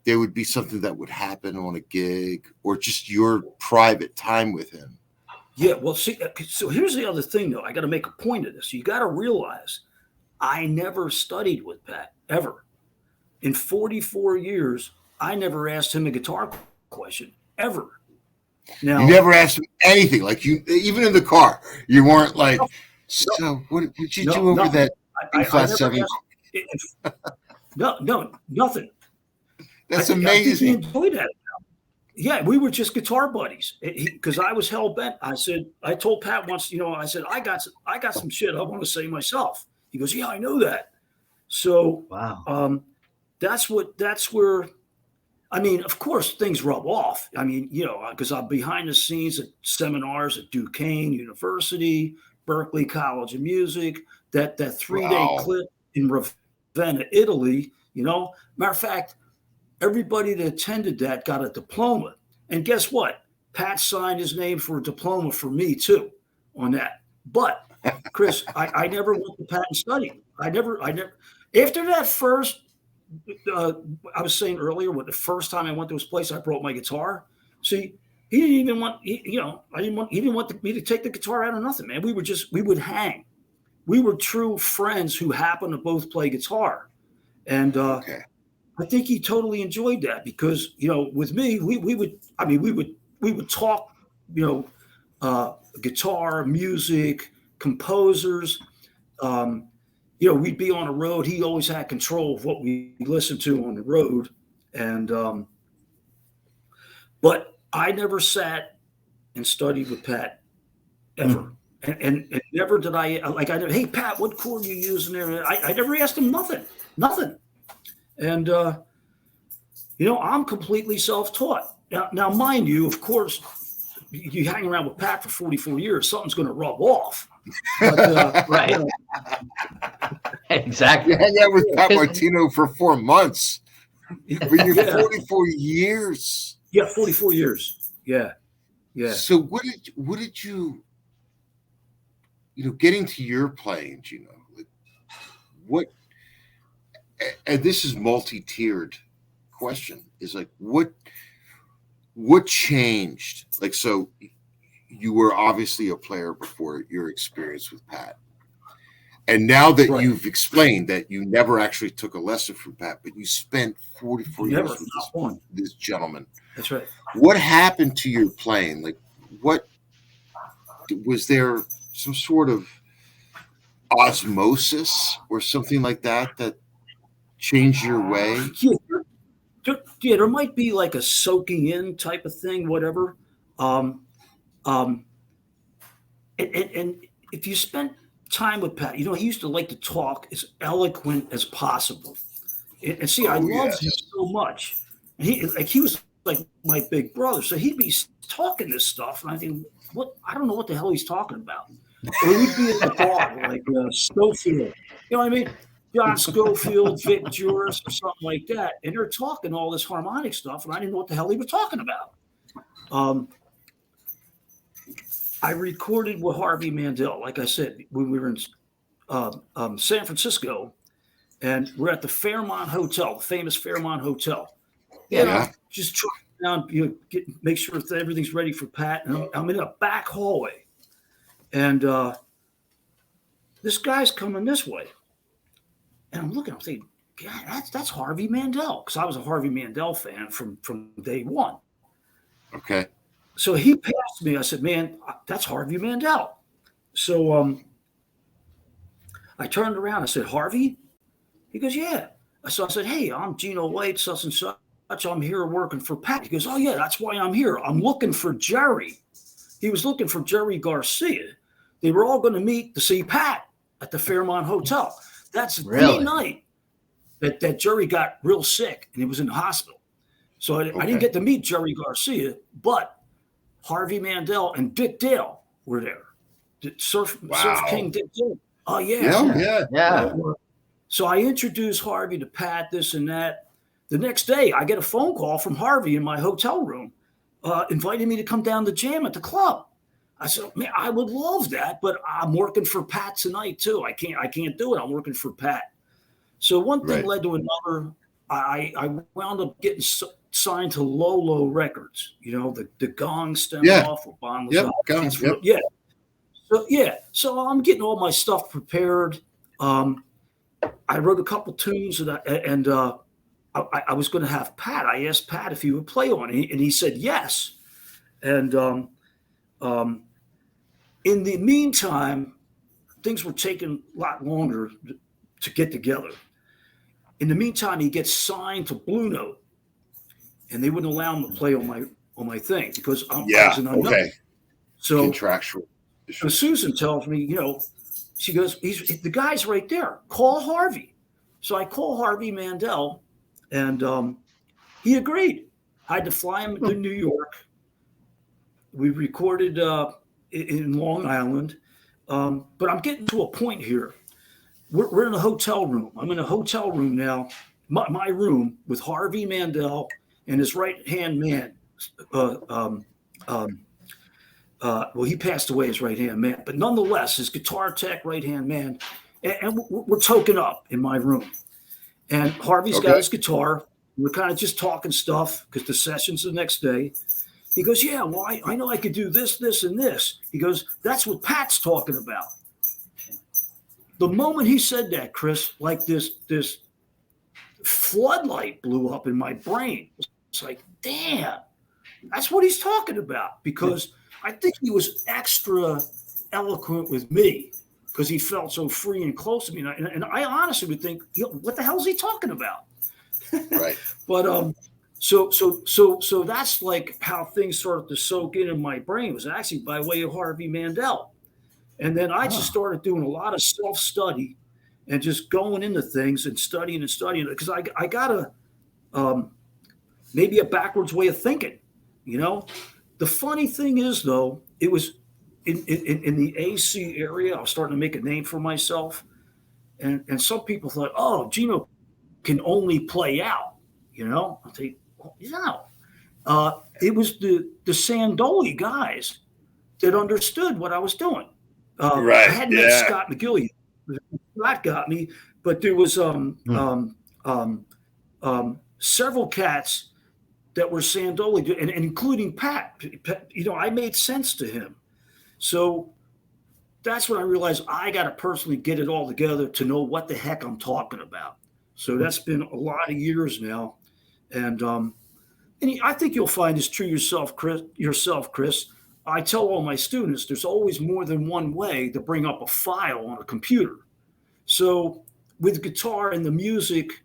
[SPEAKER 1] there would be something that would happen on a gig or just your private time with him.
[SPEAKER 3] Yeah, well, see, so here's the other thing, though. I got to make a point of this. You got to realize I never studied with Pat, ever. In 44 years, I never asked him a guitar question, ever. Now,
[SPEAKER 1] you never asked him anything. Like you, even in the car, you weren't like, so what did you do over that flat seven?
[SPEAKER 3] No, nothing.
[SPEAKER 1] That's amazing.
[SPEAKER 3] I think he enjoyed that. Yeah, we were just guitar buddies because I was hell bent. I told Pat once, I said, I got some shit I want to say myself. He goes, "Yeah, I know that." So
[SPEAKER 2] wow.
[SPEAKER 3] That's where, I mean, of course things rub off. I mean, because I'm behind the scenes at seminars at Duquesne University, Berklee College of Music, that 3-day clip in Ravenna, Italy, matter of fact, everybody that attended that got a diploma. And guess what? Pat signed his name for a diploma for me too on that. But Chris, I never went to Pat and studied. I never, after that first, I was saying earlier, the first time I went to his place, I brought my guitar. See, he didn't even want, he didn't want me to take the guitar out or nothing, man. We would hang. We were true friends who happened to both play guitar. And, I think he totally enjoyed that because, with me, we would talk, guitar, music, composers. You know, we'd be on the road. He always had control of what we listened to on the road. And, but I never sat and studied with Pat ever. And never did I, like, hey, Pat, what chord are you using there? I never asked him nothing. And, you know, I'm completely self-taught. Now, mind you, of course, you hang around with Pat for 44 years, something's going to rub off. But,
[SPEAKER 2] right.
[SPEAKER 3] You know,
[SPEAKER 2] Exactly.
[SPEAKER 1] You hang out with Pat Martino for 4 months. But you're 44 years.
[SPEAKER 3] Yeah, 44 years. Yeah.
[SPEAKER 1] So what did you getting to your playing, Geno, like what, and this is multi-tiered question, is like what changed? Like, so you were obviously a player before your experience with Pat. And now that you've explained that you never actually took a lesson from Pat, but you spent 44 years with this gentleman.
[SPEAKER 3] That's right.
[SPEAKER 1] What happened to your playing? Like, what was there some sort of osmosis or something like that changed your way?
[SPEAKER 3] Yeah, there might be like a soaking in type of thing, whatever. And if you spent time with Pat, you know, he used to like to talk as eloquent as possible. And see, I loved him so much. And he was like my big brother, so he'd be talking this stuff, and I think, I don't know what the hell he's talking about. Or he'd be in the bar like Schofield, you know what I mean? John Schofield, Vic Juris, or something like that, and they're talking all this harmonic stuff, and I didn't know what the hell he was talking about. I recorded with Harvey Mandel, like I said, when we were in San Francisco, and we're at the Fairmont Hotel, the famous Fairmont Hotel.
[SPEAKER 2] Yeah.
[SPEAKER 3] Just trying down, make sure that everything's ready for Pat. And I'm in a back hallway, and this guy's coming this way, and I'm looking. I'm thinking, God, that's Harvey Mandel, because I was a Harvey Mandel fan from day one.
[SPEAKER 1] Okay.
[SPEAKER 3] So he passed me. I said, "Man, that's Harvey Mandel." So I turned around. I said, "Harvey?" He goes, "Yeah." So I said, "Hey, I'm Geno White, such and such. I'm here working for Pat." He goes, "Oh, yeah, that's why I'm here. I'm looking for Jerry." He was looking for Jerry Garcia. They were all going to meet to see Pat at the Fairmont Hotel. That's the night that Jerry got real sick and he was in the hospital. So I didn't get to meet Jerry Garcia, but Harvey Mandel and Dick Dale were there. Surf King Dick Dale. Oh, yeah. So I introduced Harvey to Pat, this and that. The next day, I get a phone call from Harvey in my hotel room, inviting me to come down to jam at the club. I said, "Man, I would love that, but I'm working for Pat tonight too. I can't do it. I'm working for Pat." So one thing led to another. I wound up getting signed to LoLo Records. You know, the gong stem off with Bon. So I'm getting all my stuff prepared. I wrote a couple tunes and I was going to have Pat. I asked Pat if he would play on it, and he said yes. And in the meantime, things were taking a lot longer to get together. In the meantime, he gets signed to Blue Note, and they wouldn't allow him to play on my thing because I was an unknown. Okay. So
[SPEAKER 1] contractual.
[SPEAKER 3] So Susan tells me, she goes, the guy's right there. Call Harvey. So I call Harvey Mandel, and he agreed. I had to fly him to New York. We recorded in Long Island. But I'm getting to a point here. We're in a hotel room. I'm in a hotel room now, my room, with Harvey Mandel and his right-hand man. Well, he passed away, his right-hand man. But nonetheless, his guitar tech, right-hand man. And we're token up in my room. And Harvey's got his guitar. We're kind of just talking stuff because the session's the next day. He goes, "Yeah, well, I know I could do this, this, and this." He goes, "That's what Pat's talking about." The moment he said that, Chris, like this floodlight blew up in my brain. It's like, damn, that's what he's talking about. Because I think he was extra eloquent with me because he felt so free and close to me. And I honestly would think, what the hell is he talking about?
[SPEAKER 1] Right.
[SPEAKER 3] But so that's like how things started to soak in my brain. It was actually by way of Harvey Mandel. And then I just started doing a lot of self-study and just going into things and studying because I got maybe a backwards way of thinking, you know. The funny thing is, though, it was in the AC area. I was starting to make a name for myself, and some people thought, oh, Geno can only play out, you know. I'll tell you, no. It was the Sandoli guys that understood what I was doing.
[SPEAKER 1] Right.
[SPEAKER 3] I hadn't met Scott McGill. Scott got me, but there was several cats that were Sandoli, and including Pat. You know, I made sense to him. So that's when I realized I got to personally get it all together to know what the heck I'm talking about. So that's been a lot of years now. And I think you'll find this true yourself, Chris. I tell all my students there's always more than one way to bring up a file on a computer. So with guitar and the music,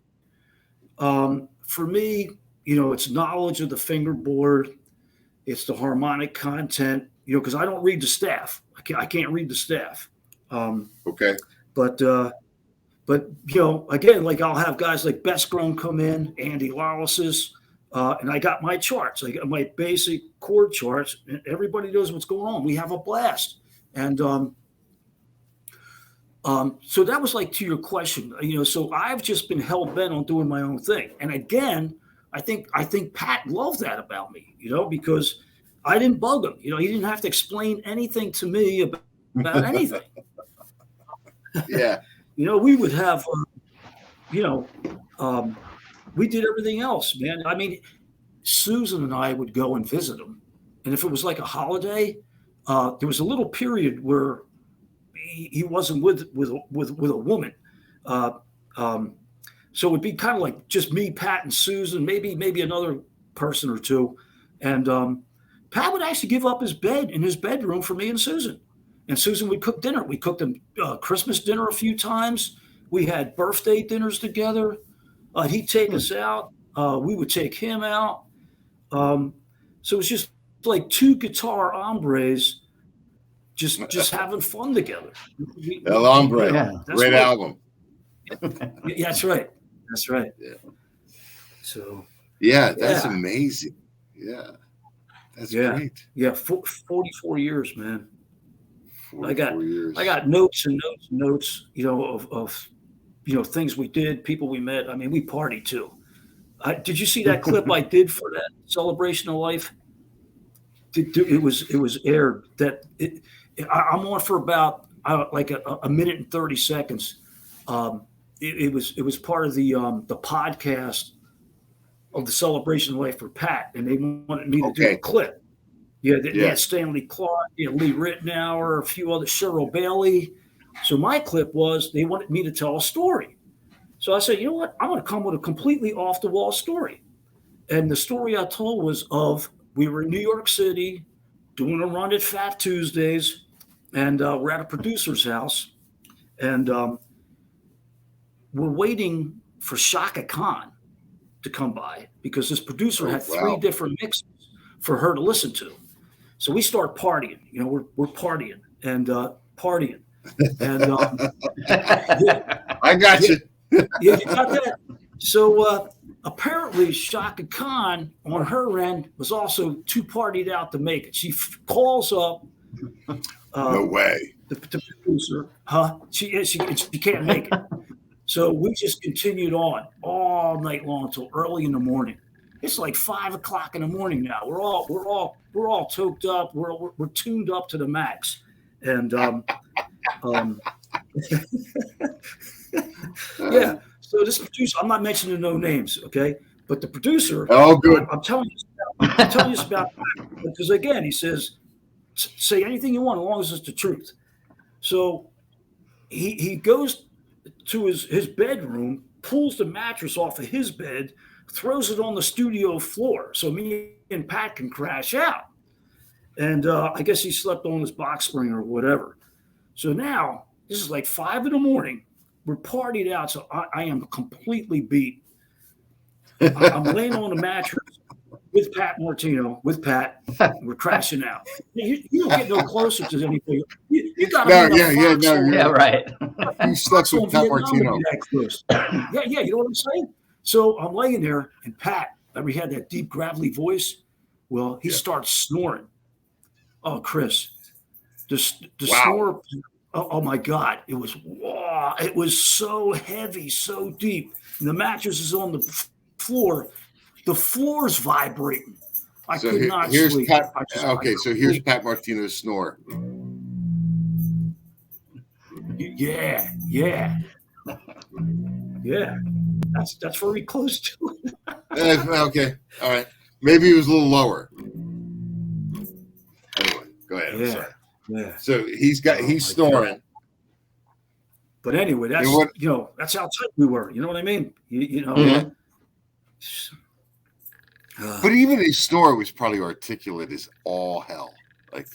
[SPEAKER 3] for me, you know, it's knowledge of the fingerboard. It's the harmonic content, you know, because I don't read the staff. I can't read the staff.
[SPEAKER 1] Okay.
[SPEAKER 3] But you know, again, like I'll have guys like Bestgrown come in, Andy Lawless's, and I got my charts. I got my basic chord charts, and everybody knows what's going on. We have a blast. And so that was like to your question, you know, so I've just been hell bent on doing my own thing. And again, I think Pat loved that about me, you know, because I didn't bug him. You know, he didn't have to explain anything to me about anything.
[SPEAKER 1] Yeah.
[SPEAKER 3] You know, we would have, you know, we did everything else, man. I mean, Susan and I would go and visit him. And if it was like a holiday, there was a little period where he wasn't with a woman. So it'd be kind of like just me, Pat, and Susan, maybe another person or two. And Pat would actually give up his bed in his bedroom for me and Susan. And Susan would cook dinner. We cooked them Christmas dinner a few times. We had birthday dinners together. He'd take us out. We would take him out. So it was just like two guitar hombres just having fun together.
[SPEAKER 1] El Hombre.
[SPEAKER 2] Yeah.
[SPEAKER 1] Great album.
[SPEAKER 3] Yeah, that's right. That's right.
[SPEAKER 1] Yeah.
[SPEAKER 3] So.
[SPEAKER 1] Yeah, that's amazing. Yeah. That's great.
[SPEAKER 3] Yeah, 44 years, man.
[SPEAKER 1] 44 years.
[SPEAKER 3] I got notes and notes and notes, you know, of you know, things we did, people we met. I mean, we partied too. Did you see that clip I did for that Celebration of Life? It was aired. I'm on for about like a minute and 30 seconds. It was part of the podcast of the Celebration of Life for Pat, and they wanted me to do a clip. Yeah, they had Stanley Clark, Lee Ritenour, a few other, Cheryl Bailey. So my clip was they wanted me to tell a story. So I said, you know what? I'm going to come with a completely off-the-wall story. And the story I told was we were in New York City doing a run at Fat Tuesdays, and we're at a producer's house, and we're waiting for Shaka Khan to come by because this producer had three different mixes for her to listen to. So we start partying. You know, we're partying and partying. And
[SPEAKER 1] I got you.
[SPEAKER 3] Yeah, you got that. So apparently Shaka Khan on her end was also too partied out to make it. She calls up.
[SPEAKER 1] No way.
[SPEAKER 3] The producer, She can't make it. So we just continued on all night long until early in the morning. It's like 5 o'clock in the morning now. We're all toked up. We're tuned up to the max, and yeah. So this producer, I'm not mentioning no names, okay? But the producer,
[SPEAKER 1] oh, good.
[SPEAKER 3] I'm telling you about because again, he says, say anything you want as long as it's the truth. So he goes to his bedroom, pulls the mattress off of his bed, throws it on the studio floor so me and Pat can crash out. And I guess he slept on his box spring or whatever. So now this is like 5 a.m. We're partied out, so I am completely beat. I'm laying on the mattress with Pat Martino, with Pat. We're crashing out. You don't get no closer to anything. You got to be in a foxhole.
[SPEAKER 2] Yeah, right.
[SPEAKER 1] You slept with Pat Martino.
[SPEAKER 3] Yeah, you know what I'm saying? So I'm laying there, and Pat, we had that deep, gravelly voice. Well, he starts snoring. Oh, Chris, the snore. Oh my God! It was so heavy, so deep. And the mattress is on the floor. The floor's vibrating. I could not sleep.
[SPEAKER 1] So here's Pat Martino's snore.
[SPEAKER 3] Yeah. That's very close to it.
[SPEAKER 1] Okay, all right. Maybe it was a little lower. Anyway, go ahead. I'm sorry.
[SPEAKER 3] Yeah.
[SPEAKER 1] So he's snoring.
[SPEAKER 3] God. But anyway, that's that's how tight we were. You know what I mean? You know.
[SPEAKER 1] Mm-hmm. But even his snore was probably articulate as all hell. Like,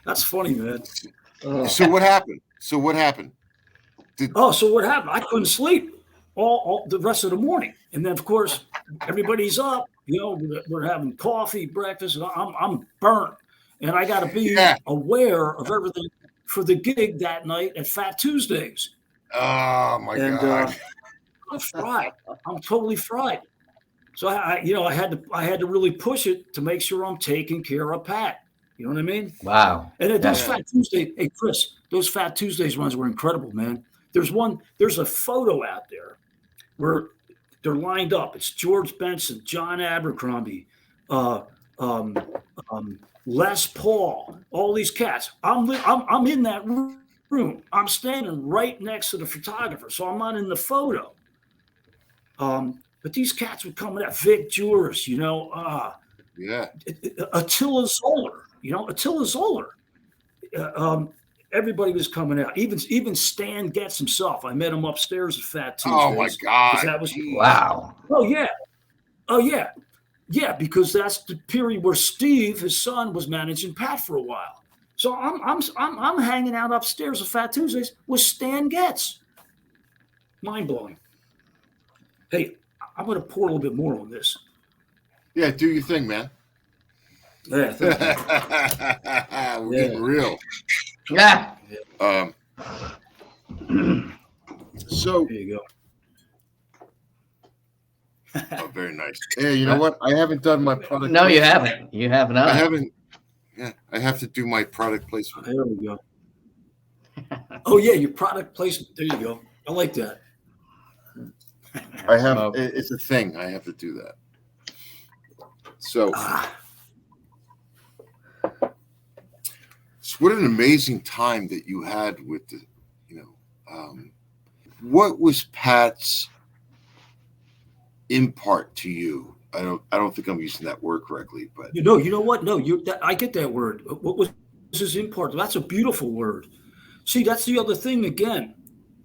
[SPEAKER 3] That's funny, man.
[SPEAKER 1] So what happened?
[SPEAKER 3] So what happened? I couldn't sleep all the rest of the morning, and then of course everybody's up. We're having coffee, breakfast, and I'm burnt, and I got to be aware of everything for the gig that night at Fat Tuesdays.
[SPEAKER 1] Oh my God!
[SPEAKER 3] I'm fried. I'm totally fried. So I had to really push it to make sure I'm taking care of Pat. You know what I mean?
[SPEAKER 2] Wow.
[SPEAKER 3] And at those Fat Tuesdays, hey Chris, those Fat Tuesdays runs were incredible, man. There's a photo out there where they're lined up. It's George Benson, John Abercrombie, Les Paul, all these cats. I'm in that room. I'm standing right next to the photographer, so I'm not in the photo. But these cats would come at Vic Juris, Attila Zoller. Everybody was coming out. Even Stan Getz himself. I met him upstairs at Fat Tuesdays.
[SPEAKER 1] Oh my God!
[SPEAKER 2] Wow.
[SPEAKER 3] Oh yeah. Yeah, because that's the period where Steve, his son, was managing Pat for a while. So I'm hanging out upstairs at Fat Tuesdays with Stan Getz. Mind blowing. Hey, I'm going to pour a little bit more on this.
[SPEAKER 1] Yeah, do your thing, man.
[SPEAKER 3] Yeah,
[SPEAKER 1] we're getting real.
[SPEAKER 2] Yeah.
[SPEAKER 1] So
[SPEAKER 3] there you
[SPEAKER 1] go. Oh, very nice. Hey, you know what? I haven't done my product.
[SPEAKER 2] No, you haven't. You have not.
[SPEAKER 1] I haven't. Yeah, I have to do my product placement.
[SPEAKER 3] There we go. Oh yeah, your product placement. There you go. I like that.
[SPEAKER 1] I have. It's a thing. I have to do that. So. What an amazing time that you had with the, what was Pat's impart to you? I don't think I'm using that word correctly, but
[SPEAKER 3] you know what? No, I get that word. What was his impart? That's a beautiful word. See, that's the other thing again.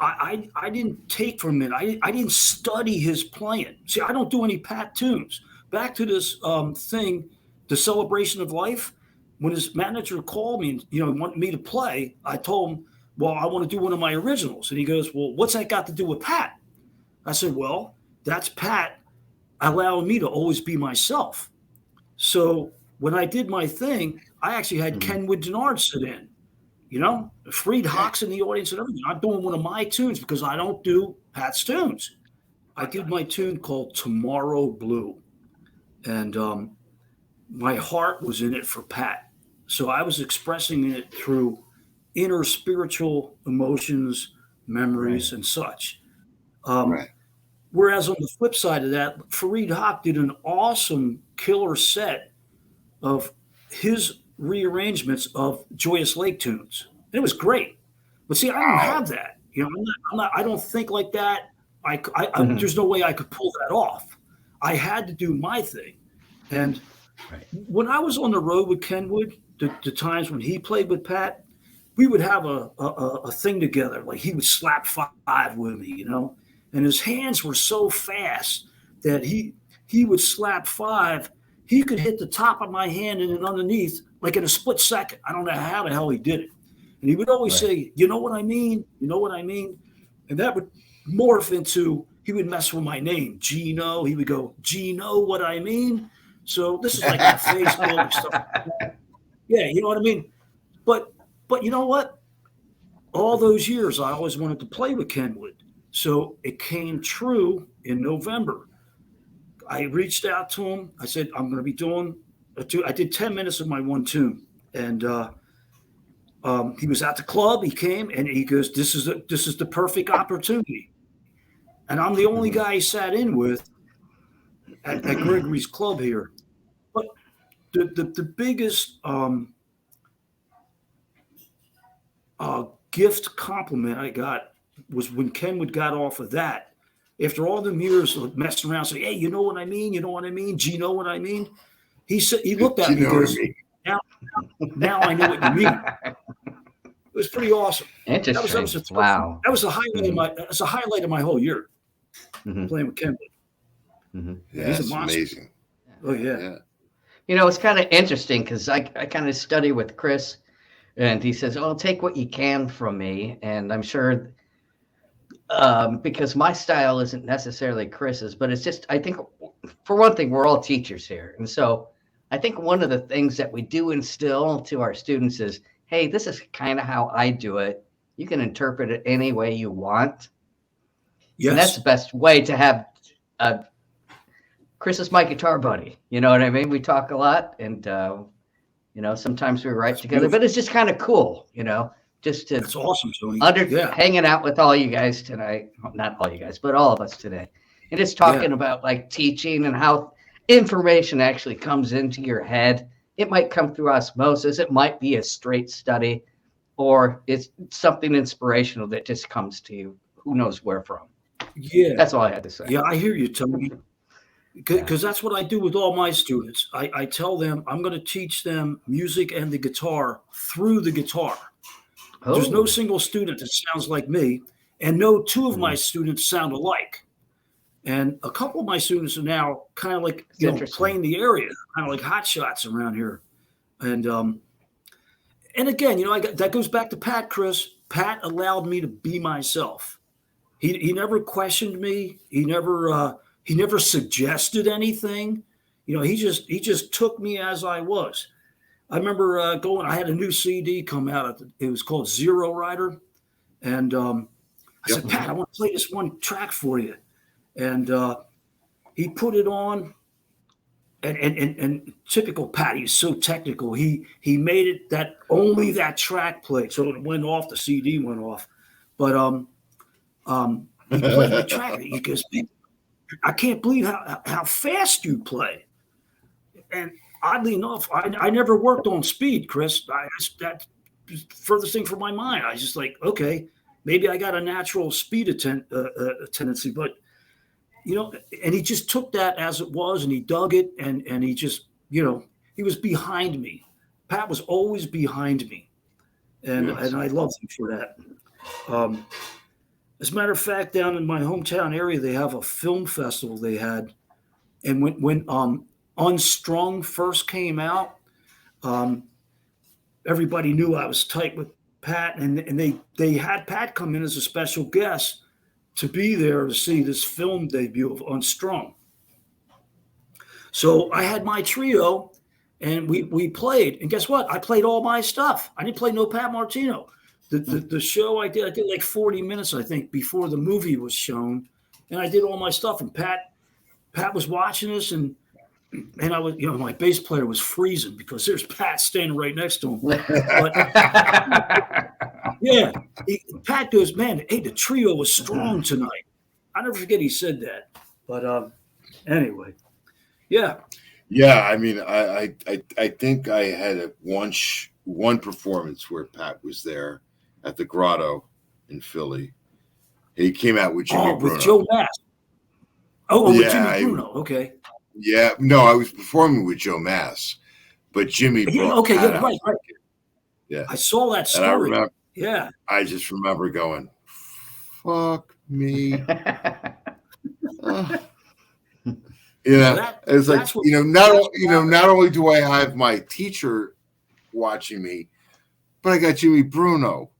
[SPEAKER 3] I didn't take from it. I didn't study his playing. See, I don't do any Pat tunes. Back to this thing, the celebration of life. When his manager called me and wanted me to play, I told him, well, I want to do one of my originals. And he goes, well, what's that got to do with Pat? I said, well, that's Pat allowing me to always be myself. So when I did my thing, I actually had Kenwood Denard sit in, Freed Hawks in the audience and everything. I'm doing one of my tunes because I don't do Pat's tunes. I did my tune called Tomorrow Blue. And my heart was in it for Pat. So I was expressing it through inner spiritual emotions, memories, and such. Whereas on the flip side of that, Fareed Haq did an awesome killer set of his rearrangements of Joyous Lake tunes. And it was great. But see, I don't have that. I don't think like that. There's no way I could pull that off. I had to do my thing. And when I was on the road with Kenwood, the times when he played with Pat, we would have a thing together. Like he would slap five with me, and his hands were so fast that he would slap five. He could hit the top of my hand and then underneath like in a split second. I don't know how the hell he did it. And he would always say, you know what I mean? You know what I mean? And that would morph into, he would mess with my name, Geno. He would go, Geno, what I mean? So this is like on Facebook and stuff like that. Yeah, you know what I mean? But you know what? All those years, I always wanted to play with Kenwood. So it came true in November. I reached out to him. I said, I'm going to be doing I did 10 minutes of my one tune. And he was at the club. He came and he goes, this is the perfect opportunity. And I'm the only guy he sat in with at Gregory's Club here. But the biggest gift compliment I got was when Kenwood got off of that. After all them years of messing around, saying, hey, you know what I mean? You know what I mean? Do you know what I mean? He said, he looked at me and goes, now I know what you mean. It was pretty awesome.
[SPEAKER 2] Interesting. Wow.
[SPEAKER 3] That was a highlight of my whole year playing with Kenwood.
[SPEAKER 1] Yeah, it's amazing.
[SPEAKER 3] Oh yeah.
[SPEAKER 2] You know, it's kind of interesting because I kind of study with Chris, and he says, "Oh, take what you can from me," and I'm sure because my style isn't necessarily Chris's, but it's just I think for one thing we're all teachers here, and so I think one of the things that we do instill to our students is, hey, this is kind of how I do it. You can interpret it any way you want. Yes. And that's the best way to have Chris is my guitar buddy. You know what I mean? We talk a lot and, sometimes we write together, but it's just kind of cool, just to
[SPEAKER 3] that's awesome, Tony.
[SPEAKER 2] Hanging out with all you guys tonight. Not all you guys, but all of us today. And just talking about like teaching and how information actually comes into your head. It might come through osmosis. It might be a straight study, or it's something inspirational that just comes to you. Who knows where from?
[SPEAKER 3] Yeah.
[SPEAKER 2] That's all I had to say.
[SPEAKER 3] Yeah, I hear you, Tony. Because that's what I do with all my students. I tell them I'm going to teach them music and the guitar through the guitar. Oh. There's no single student that sounds like me, and no two of my students sound alike. And a couple of my students are now kind of like playing the area, kind of like hot shots around here. And again, that goes back to Pat, Chris. Pat allowed me to be myself. He never questioned me. He never suggested anything. He just took me as I was. I remember I had a new CD come out. It was called Zero Rider. And I said, Pat, I want to play this one track for you. And he put it on. And typical Pat, he's so technical. He made it that only that track played. So it went off, the CD went off. But he played the track. He goes, I can't believe how fast you play. And oddly enough, I never worked on speed, Chris. That's the furthest thing from my mind. I was just like, okay, maybe I got a natural speed tendency, but and he just took that as it was, and he dug it, and he just, he was behind me. Pat was always behind me, and I loved him for that. As a matter of fact, down in my hometown area, they have a film festival they had. And when Unstrung first came out, everybody knew I was tight with Pat. And they had Pat come in as a special guest to be there to see this film debut of Unstrung. So I had my trio, and we played. And guess what? I played all my stuff. I didn't play no Pat Martino. The show I did like 40 minutes, I think, before the movie was shown, and I did all my stuff. And Pat was watching us, and I was, my bass player was freezing because there's Pat standing right next to him. But Pat goes, man, hey, the trio was strong tonight. I'll never forget he said that. But anyway, yeah.
[SPEAKER 1] Yeah, I mean, I think I had one performance where Pat was there at the Grotto in Philly. He came out with Jimmy Bruno.
[SPEAKER 3] With Joe Mass. With Jimmy Bruno. Okay.
[SPEAKER 1] Yeah, no, I was performing with Joe Mass, but Jimmy.
[SPEAKER 3] Right. Yeah, I saw that story.
[SPEAKER 1] I just remember going, "Fuck me." It's like not only do I have my teacher watching me, but I got Jimmy Bruno,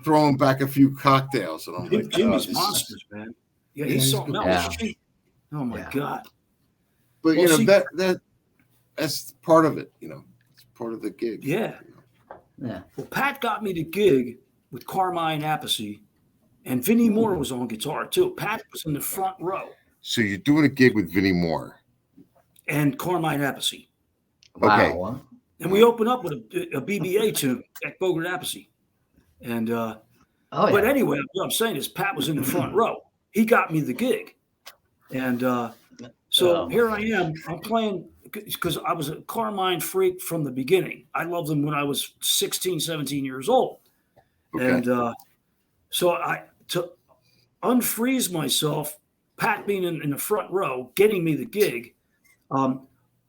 [SPEAKER 1] throwing back a few cocktails, and I'm like,
[SPEAKER 3] Jimmy's monsters, man. Yeah, he's something else.
[SPEAKER 2] Yeah.
[SPEAKER 3] Oh my God!
[SPEAKER 1] But that's part of it. It's part of the gig.
[SPEAKER 3] Yeah. Yeah. Well, Pat got me the gig with Carmine Appice, and Vinnie Moore was on guitar too. Pat was in the front row.
[SPEAKER 1] So you're doing a gig with Vinnie Moore
[SPEAKER 3] and Carmine Appice.
[SPEAKER 1] Okay.
[SPEAKER 2] Wow.
[SPEAKER 3] And we open up with a BBA tune, Jack Bogart Appice. And but anyway, what I'm saying is Pat was in the front row. He got me the gig. And so here I am. I'm playing because I was a Carmine freak from the beginning. I loved them when I was 16, 17 years old. Okay. And so to unfreeze myself, Pat being in the front row, getting me the gig,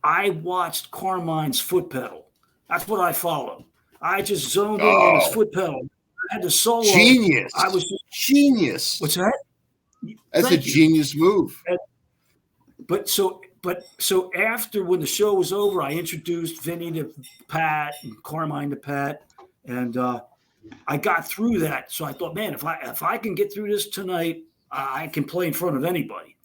[SPEAKER 3] I watched Carmine's foot pedal. That's what I followed. I just zoned in on his foot pedal. I had to solo.
[SPEAKER 1] Genius.
[SPEAKER 3] I was
[SPEAKER 1] genius.
[SPEAKER 3] What's that?
[SPEAKER 1] That's a genius move.
[SPEAKER 3] But so after when the show was over, I introduced Vinny to Pat and Carmine to Pat, and I got through that. So I thought, man, if I can get through this tonight, I can play in front of anybody.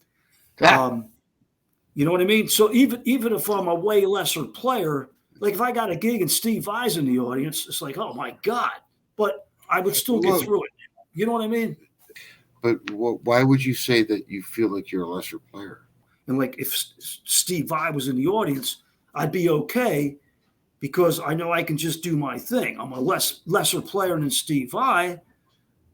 [SPEAKER 3] You know what I mean? So even if I'm a way lesser player, like if I got a gig and Steve Vai's in the audience, it's like, oh my God! But I would still get through it. You know what I mean?
[SPEAKER 1] But why would you say that you feel like you're a lesser player?
[SPEAKER 3] And like if Steve Vai was in the audience, I'd be okay because I know I can just do my thing. I'm a lesser player than Steve Vai.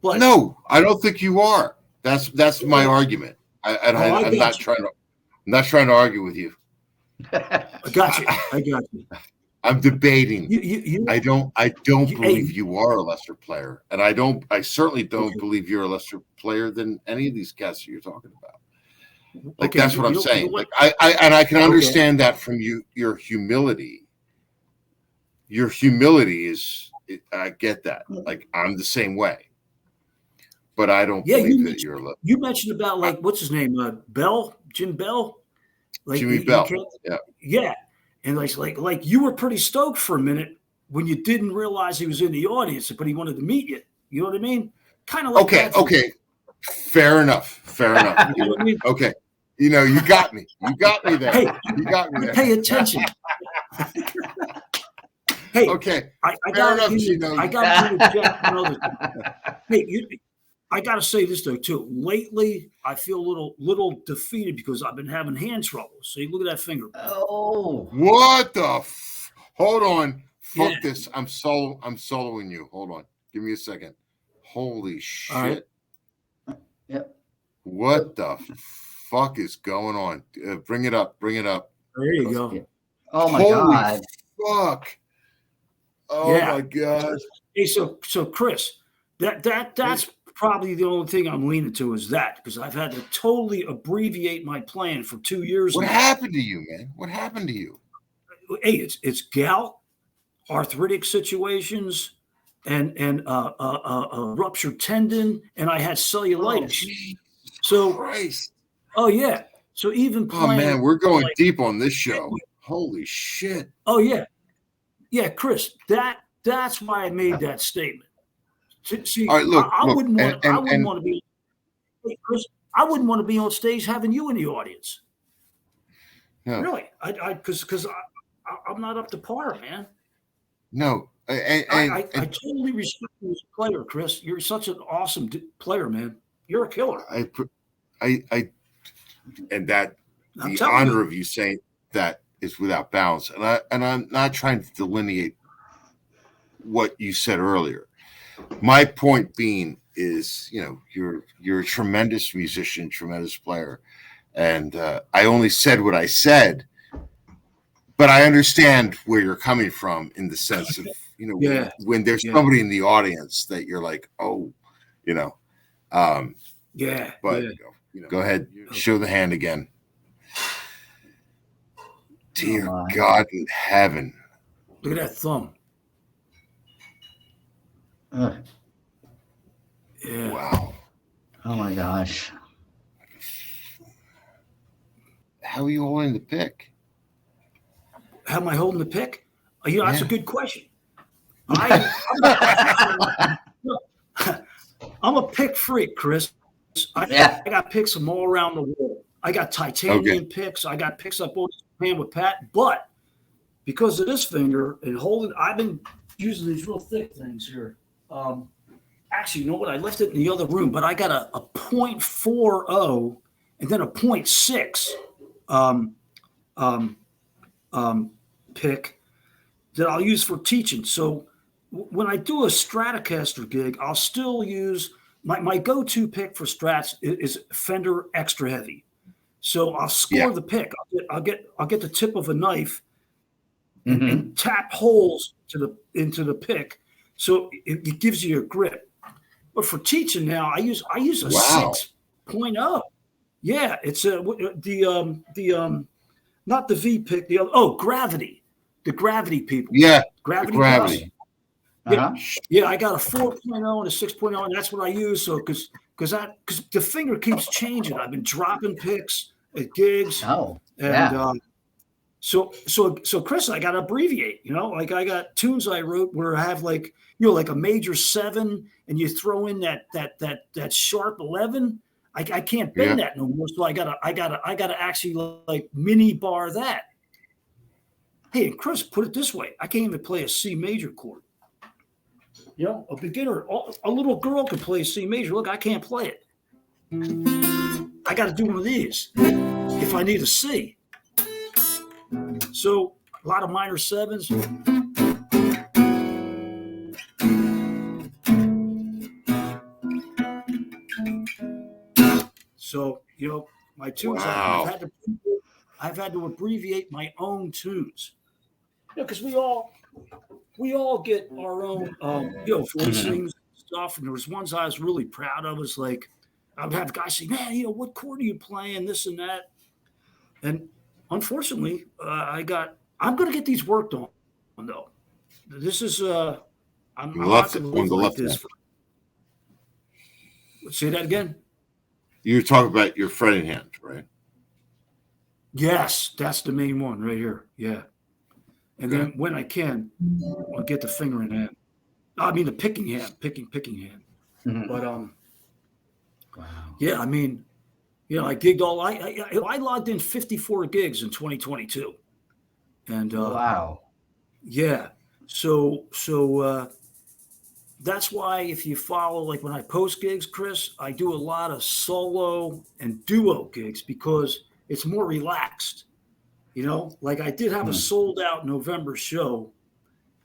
[SPEAKER 3] But
[SPEAKER 1] no, I don't think you are. That's my argument. I'm not trying to argue with you.
[SPEAKER 3] I got you.
[SPEAKER 1] I'm debating. I don't believe
[SPEAKER 3] hey,
[SPEAKER 1] you are a lesser player, and I certainly don't believe you're a lesser player than any of these guys you're talking about. Like that's what I'm saying. Like I can understand that from you. Your humility. Your humility is. I get that. Like I'm the same way. But I don't believe that you're a lesser.
[SPEAKER 3] You mentioned about like what's his name? Jim Bell. Like,
[SPEAKER 1] Jimmy Bell.
[SPEAKER 3] Yeah. And like you were pretty stoked for a minute when you didn't realize he was in the audience, but he wanted to meet you. You know what I mean? Kind of like
[SPEAKER 1] okay. Fair enough. You know what I mean? Okay. You got me. You got me there.
[SPEAKER 3] Hey,
[SPEAKER 1] you got me there.
[SPEAKER 3] Pay attention. Hey,
[SPEAKER 1] okay.
[SPEAKER 3] I got to I got to say this though too. Lately, I feel a little defeated because I've been having hand trouble. See, look at that finger.
[SPEAKER 2] Oh,
[SPEAKER 1] what the? Hold on. Fuck this. I'm soloing you. Hold on. Give me a second. Holy shit.
[SPEAKER 2] Right. Yep.
[SPEAKER 1] What the fuck is going on? Bring it up.
[SPEAKER 3] There you go.
[SPEAKER 2] Oh my
[SPEAKER 1] Holy
[SPEAKER 2] God.
[SPEAKER 1] Fuck. Oh my God.
[SPEAKER 3] Hey, so Chris, that's probably the only thing I'm leaning to is that because I've had to totally abbreviate my plan for 2 years.
[SPEAKER 1] What happened to you, man? What happened to you?
[SPEAKER 3] Hey, it's gout, arthritic situations, and a ruptured tendon, and I had cellulitis.
[SPEAKER 1] Christ.
[SPEAKER 3] Oh yeah. So even playing.
[SPEAKER 1] Oh man, we're going deep on this show. Holy shit.
[SPEAKER 3] Oh yeah, Chris. That's why I made that statement. See,
[SPEAKER 1] all right, look,
[SPEAKER 3] I wouldn't want to be. Hey, Chris, I wouldn't want to be on stage having you in the audience.
[SPEAKER 1] No.
[SPEAKER 3] Really, because I'm not up to par, man.
[SPEAKER 1] No,
[SPEAKER 3] I totally respect you as a player, Chris. You're such an awesome player, man. You're a killer.
[SPEAKER 1] And that the honor of you saying that is without bounds. And I'm not trying to delineate what you said earlier. My point being is, you're a tremendous musician, tremendous player. And I only said what I said, but I understand where you're coming from in the sense of, when there's somebody in the audience that you're like, oh, but go ahead, show the hand again. Dear God in heaven.
[SPEAKER 3] Look at that thumb. Yeah.
[SPEAKER 1] Wow.
[SPEAKER 2] Oh my gosh.
[SPEAKER 1] How are you holding the pick?
[SPEAKER 3] How am I holding the pick? That's a good question. I'm a pick freak, Chris. I got picks from all around the world. I got titanium picks. I got picks up over Japan with Pat. But because of this finger and holding, I've been using these real thick things here. Actually, you know what? I left it in the other room, but I got a .40 and then a .6 pick that I'll use for teaching. So when I do a Stratocaster gig, I'll still use my go-to pick for Strats is Fender Extra Heavy. So I'll score the pick. I'll get the tip of a knife and tap holes into the pick, so it gives you a grip. But for teaching now, I use a 6.0. Yeah, it's not the V pick, the other Gravity. The Gravity people.
[SPEAKER 1] Yeah.
[SPEAKER 3] Gravity. Yeah, I got a 4.0 and a 6.0, and that's what I use. So because the finger keeps changing. I've been dropping picks at gigs. So Chris, I got to abbreviate. Like I got tunes I wrote where I have like a major 7, and you throw in that sharp 11. I can't bend that no more. So I gotta actually like mini bar that. Hey, and Chris, put it this way: I can't even play a C major chord. A beginner, a little girl can play a C major. Look, I can't play it. I got to do one of these if I need a C. So a lot of minor 7s. So my tunes. I've had to abbreviate my own tunes. Because we all get our own voicings stuff, and there was ones I was really proud of. Was like I would have guys say, "Man, what chord are you playing? This and that." And unfortunately, I'm going to get these worked on. Though this is I'm not going to live like this. Say that again.
[SPEAKER 1] You're talking about your fretting hand, right?
[SPEAKER 3] Yes, that's the main one right here. Yeah. And then when I can, I'll get the finger in hand. I mean the picking hand. But yeah, I mean, I gigged I logged in 54 gigs in 2022. And yeah. So that's why if you follow, like when I post gigs, Chris, I do a lot of solo and duo gigs because it's more relaxed. Like I did have a sold out November show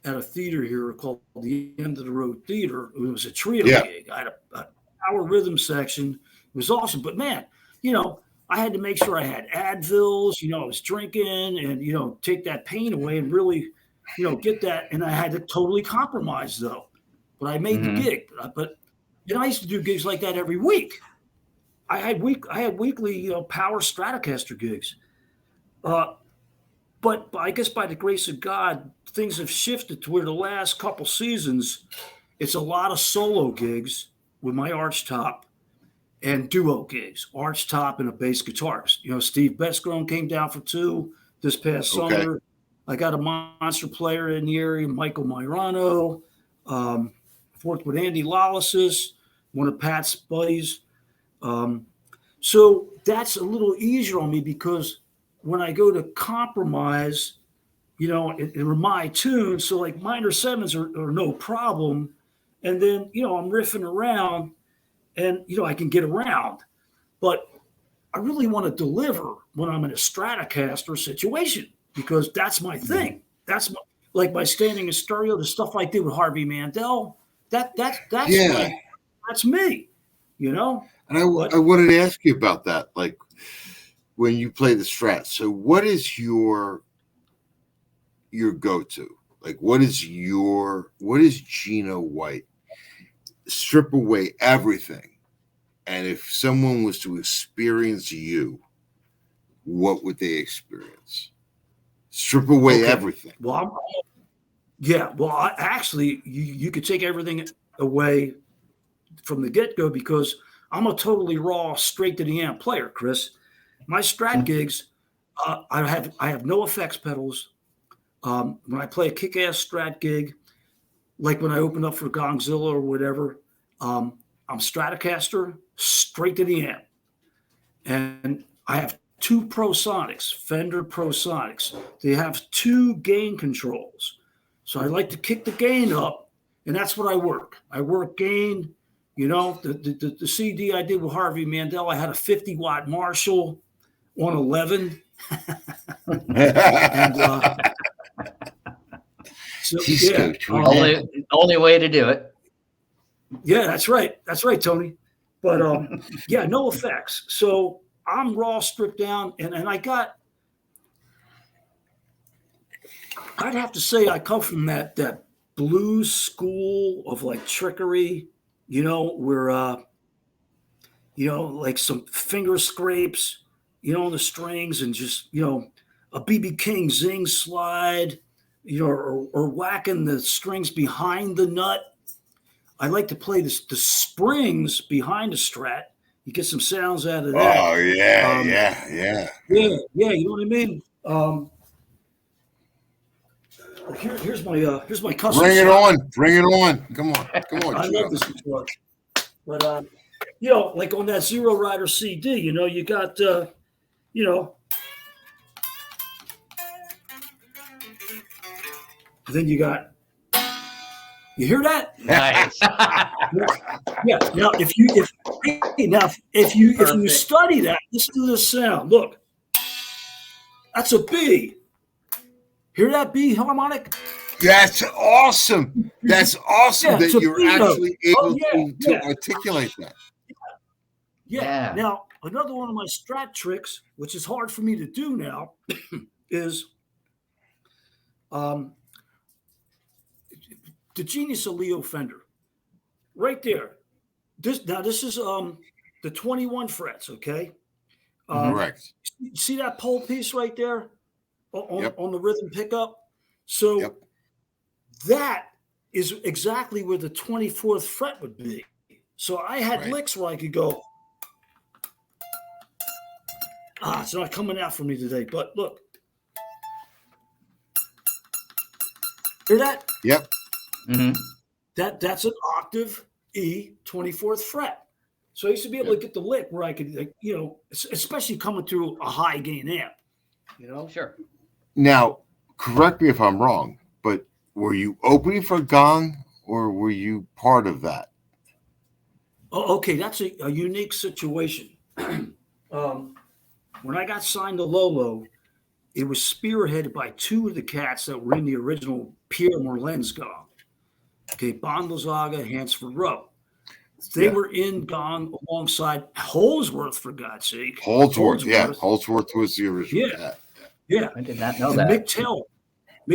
[SPEAKER 3] at a theater here called the End of the Road Theater. It was a trio gig. I had a power rhythm section. It was awesome. But man, I had to make sure I had Advils, I was drinking and, take that pain away and really, get that. And I had to totally compromise though. But I made the gig. But I used to do gigs like that every week. I had weekly, power Stratocaster gigs. But I guess by the grace of God, things have shifted to where the last couple seasons, it's a lot of solo gigs with my arch top and duo gigs, arch top and a bass guitarist. Steve Bestgrone came down for 2 this past summer. I got a monster player in the area, Michael Mairano. Worked with Andy Lawless's, one of Pat's buddies. So that's a little easier on me because when I go to compromise, in my tunes, so like minor 7s are no problem. And then, I'm riffing around and, I can get around. But I really want to deliver when I'm in a Stratocaster situation because that's my thing. That's my standing in stereo, the stuff I did with Harvey Mandel. That's me,
[SPEAKER 1] And I wanted to ask you about that. Like when you play the Strat, so what is your go-to? Like what is Geno White? Strip away everything. And if someone was to experience you, what would they experience? Strip away everything.
[SPEAKER 3] Well, actually, you could take everything away from the get-go because I'm a totally raw, straight to the amp player, Chris. My Strat gigs, I have no effects pedals, When I play a kick-ass Strat gig, like when I open up for Gongzilla or whatever, I'm Stratocaster straight to the amp. And I have 2 Prosonics, Fender Prosonics. They have 2 gain controls. So I like to kick the gain up, and that's what I work. I work gain. The CD I did with Harvey Mandel, I had a 50-watt Marshall on 11. And
[SPEAKER 2] only way to do it.
[SPEAKER 3] Yeah, that's right. That's right, Tony. But yeah, no effects. So I'm raw, stripped down, and I'd have to say I come from that blues school of like trickery, where like some finger scrapes, on the strings, and just a BB King zing slide, or whacking the strings behind the nut. I like to play the springs behind the Strat. You get some sounds out of that.
[SPEAKER 1] Oh yeah,
[SPEAKER 3] yeah. You know what I mean. Here's my custom.
[SPEAKER 1] Bring it on. Come on.
[SPEAKER 3] I love this guitar. But like on that Zero Rider CD, you got then you got. You hear that?
[SPEAKER 2] Nice.
[SPEAKER 3] Yeah. Now, if you study that, listen to this sound. Look, that's a B. Hear that B harmonic?
[SPEAKER 1] That's awesome. That's awesome that you're actually able to articulate that.
[SPEAKER 3] Yeah. Now, another one of my Strat tricks, which is hard for me to do now, is the genius of Leo Fender, right there. This is the 21 frets, okay?
[SPEAKER 1] Correct.
[SPEAKER 3] See that pole piece right there on the rhythm pickup? So that is exactly where the 24th fret would be. So I had licks where I could go. It's not coming out for me today, but look. Hear that?
[SPEAKER 1] Yep.
[SPEAKER 2] Mm-hmm.
[SPEAKER 3] That's an octave E 24th fret. So I used to be able to get the lick where I could, especially coming through a high gain amp,
[SPEAKER 2] Sure.
[SPEAKER 1] Now, correct me if I'm wrong, but were you opening for Gong or were you part of that?
[SPEAKER 3] Oh, okay. That's a unique situation. When I got signed to LoLo, it was spearheaded by 2 of the cats that were in the original Pierre Morlen's Gong. Okay, Bon Lazaga, Hansford Rowe. They were in Gong alongside Holsworth, for God's sake.
[SPEAKER 1] Holsworth was the original.
[SPEAKER 3] Yeah.
[SPEAKER 2] I did not know that.
[SPEAKER 3] Mick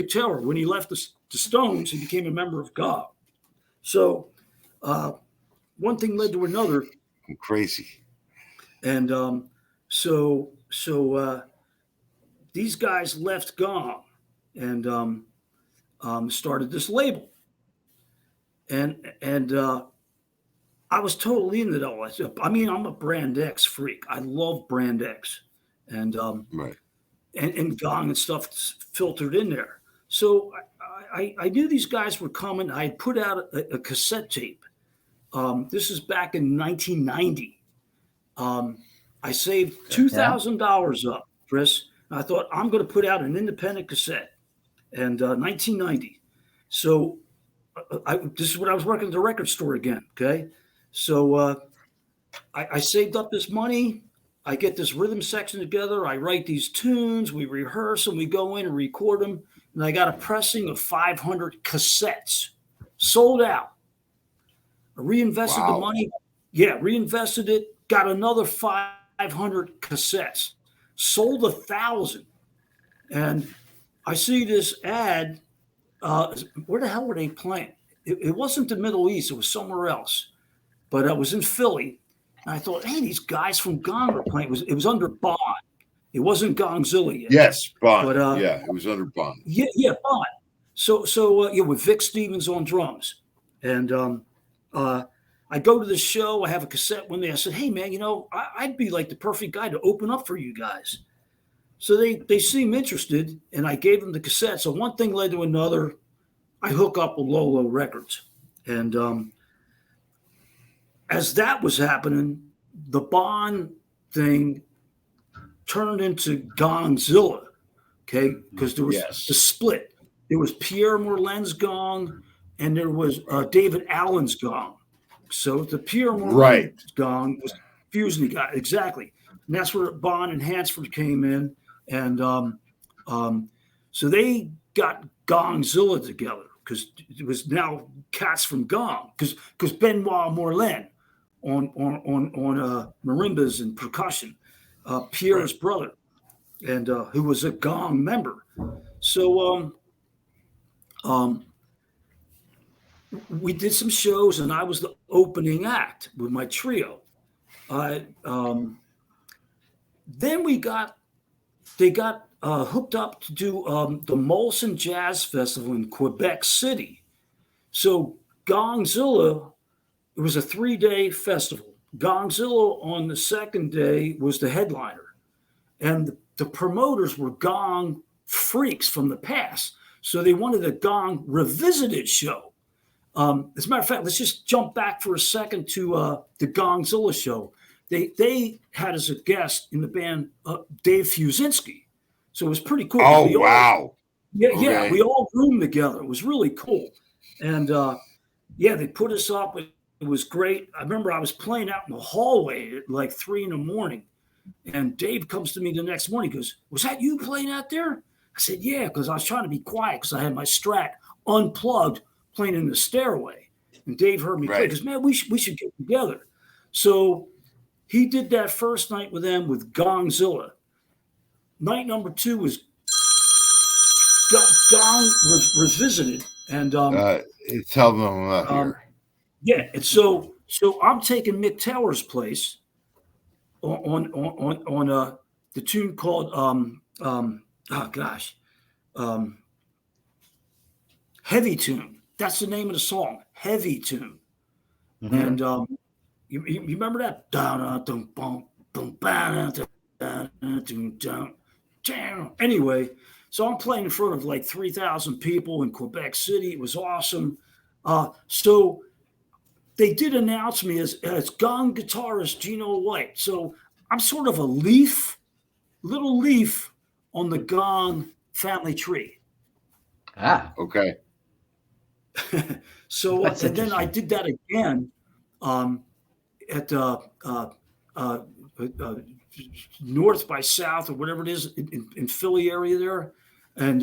[SPEAKER 3] Taylor, when he left the Stones, he became a member of Gong. So one thing led to another.
[SPEAKER 1] Crazy.
[SPEAKER 3] And so these guys left Gong and started this label. And I was totally into it all. I mean, I'm a Brand X freak. I love Brand X, and and Gong and stuff filtered in there. So I knew these guys were coming. I had put out a cassette tape. This is back in 1990. I saved $2,000 up, Chris. I thought I'm going to put out an independent cassette, and 1990. So. This is when I was working at the record store again. Okay. So I saved up this money. I get this rhythm section together. I write these tunes. We rehearse them. We go in and record them. And I got a pressing of 500 cassettes sold out. I reinvested the money. Yeah. Reinvested it. Got another 500 cassettes. Sold 1,000. And I see this ad. Where the hell were they playing? It wasn't the Middle East. It was somewhere else. But I was in Philly. And I thought, hey, these guys from Gong were playing. It was under Bond. It wasn't Gongzilla yet.
[SPEAKER 1] Yes, Bond. But, it was under Bond.
[SPEAKER 3] Yeah, Bond. So with Vic Stevens on drums. And I go to the show. I have a cassette one day. I said, hey, man, I'd be like the perfect guy to open up for you guys. So they seemed interested, and I gave them the cassette. So one thing led to another. I hook up with LoLo Records, and as that was happening, the Bond thing turned into Gongzilla, okay? Because there was the split. There was Pierre Morland's gong, and there was David Allen's gong. So the Pierre Morland gong was fusion guy, exactly. And that's where Bond and Hansford came in. And so they got Gongzilla together because it was now cats from Gong, because Benoit Morland on marimbas and percussion, Pierre's brother, and who was a Gong member. So we did some shows, and I was the opening act with my trio. Then they got hooked up to do the Molson Jazz Festival in Quebec City. So Gongzilla, it was a 3-day festival. Gongzilla on the second day was the headliner. And the promoters were Gong freaks from the past. So they wanted a Gong revisited show. As a matter of fact, let's just jump back for a second to the Gongzilla show. They had as a guest in the band Dave Fusinski. So it was pretty cool.
[SPEAKER 1] Oh, wow.
[SPEAKER 3] Yeah, we all roomed together. It was really cool. And they put us up. It was great. I remember I was playing out in the hallway at like 3 a.m. And Dave comes to me the next morning. He goes, "Was that you playing out there?" I said, "Yeah," because I was trying to be quiet because I had my Strat unplugged playing in the stairway. And Dave heard me play. He goes, "Man, we should get together." So he did that first night with them with Gongzilla. Night number 2 was Gong Revisited. And
[SPEAKER 1] tell them I'm not here.
[SPEAKER 3] Yeah, and so I'm taking Mick Taylor's place on the tune called Heavy Tune. That's the name of the song, Heavy Tune. Mm-hmm. And you remember that? Anyway, so I'm playing in front of like 3,000 people in Quebec City. It was awesome. So they did announce me as Gong guitarist Geno White. So I'm sort of a little leaf on the Gong family tree.
[SPEAKER 2] Ah,
[SPEAKER 1] okay.
[SPEAKER 3] So and then I did that again at North by South or whatever it is in Philly area there, and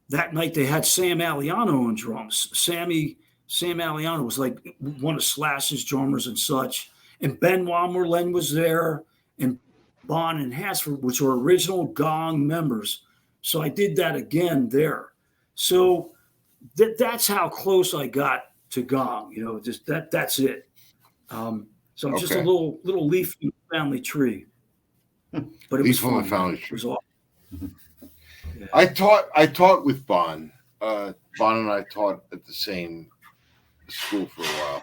[SPEAKER 3] that night they had Sam Aliano on drums. Sam Aliano was like one of Slash's drummers and such, and Benoit Morland was there, and Bond and Hansford, which were original Gong members. So I did that again there. So that's how close I got to Gong. You know, just that's it. So I'm just a little leaf in the family tree. But it was fun.
[SPEAKER 1] Family tree.
[SPEAKER 3] It was awesome.
[SPEAKER 1] Yeah. I taught with Bond. Bond and I taught at the same school for a while.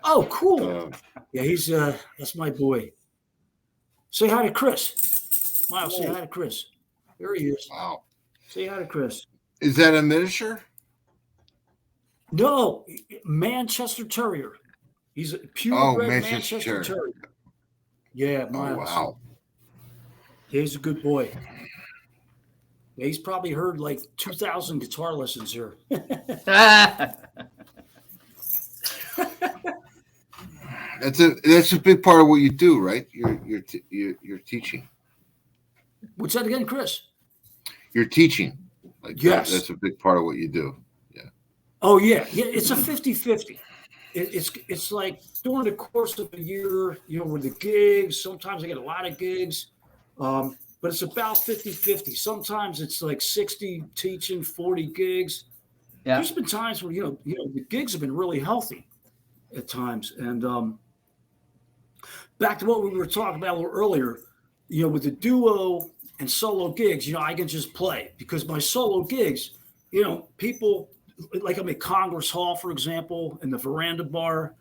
[SPEAKER 3] Oh, cool. Yeah, he's that's my boy. Say hi to Chris. Miles, say hi to Chris. There he is.
[SPEAKER 1] Wow.
[SPEAKER 3] Say hi to Chris.
[SPEAKER 1] Is that a miniature?
[SPEAKER 3] No, Manchester Terrier. He's a purebred Manchester Terrier. Yeah, Miles.
[SPEAKER 1] Oh, wow.
[SPEAKER 3] Yeah, he's a good boy. Yeah, he's probably heard like 2,000 guitar lessons here.
[SPEAKER 1] That's a big part of what you do, right? You're teaching.
[SPEAKER 3] What's that again, Chris?
[SPEAKER 1] You're teaching. Like
[SPEAKER 3] yes.
[SPEAKER 1] That's a big part of what you do. Yeah.
[SPEAKER 3] Oh, yeah. Yeah, it's a 50-50. It's like during the course of a year, you know, with the gigs, sometimes I get a lot of gigs, but it's about 50-50. Sometimes it's like 60 teaching, 40 gigs. Yeah. There's been times where, you know, the gigs have been really healthy at times. And back to what we were talking about a little earlier, you know, with the duo and solo gigs, you know, I can just play because my solo gigs, you know, people like I'm at Congress Hall, for example, in the Veranda Bar,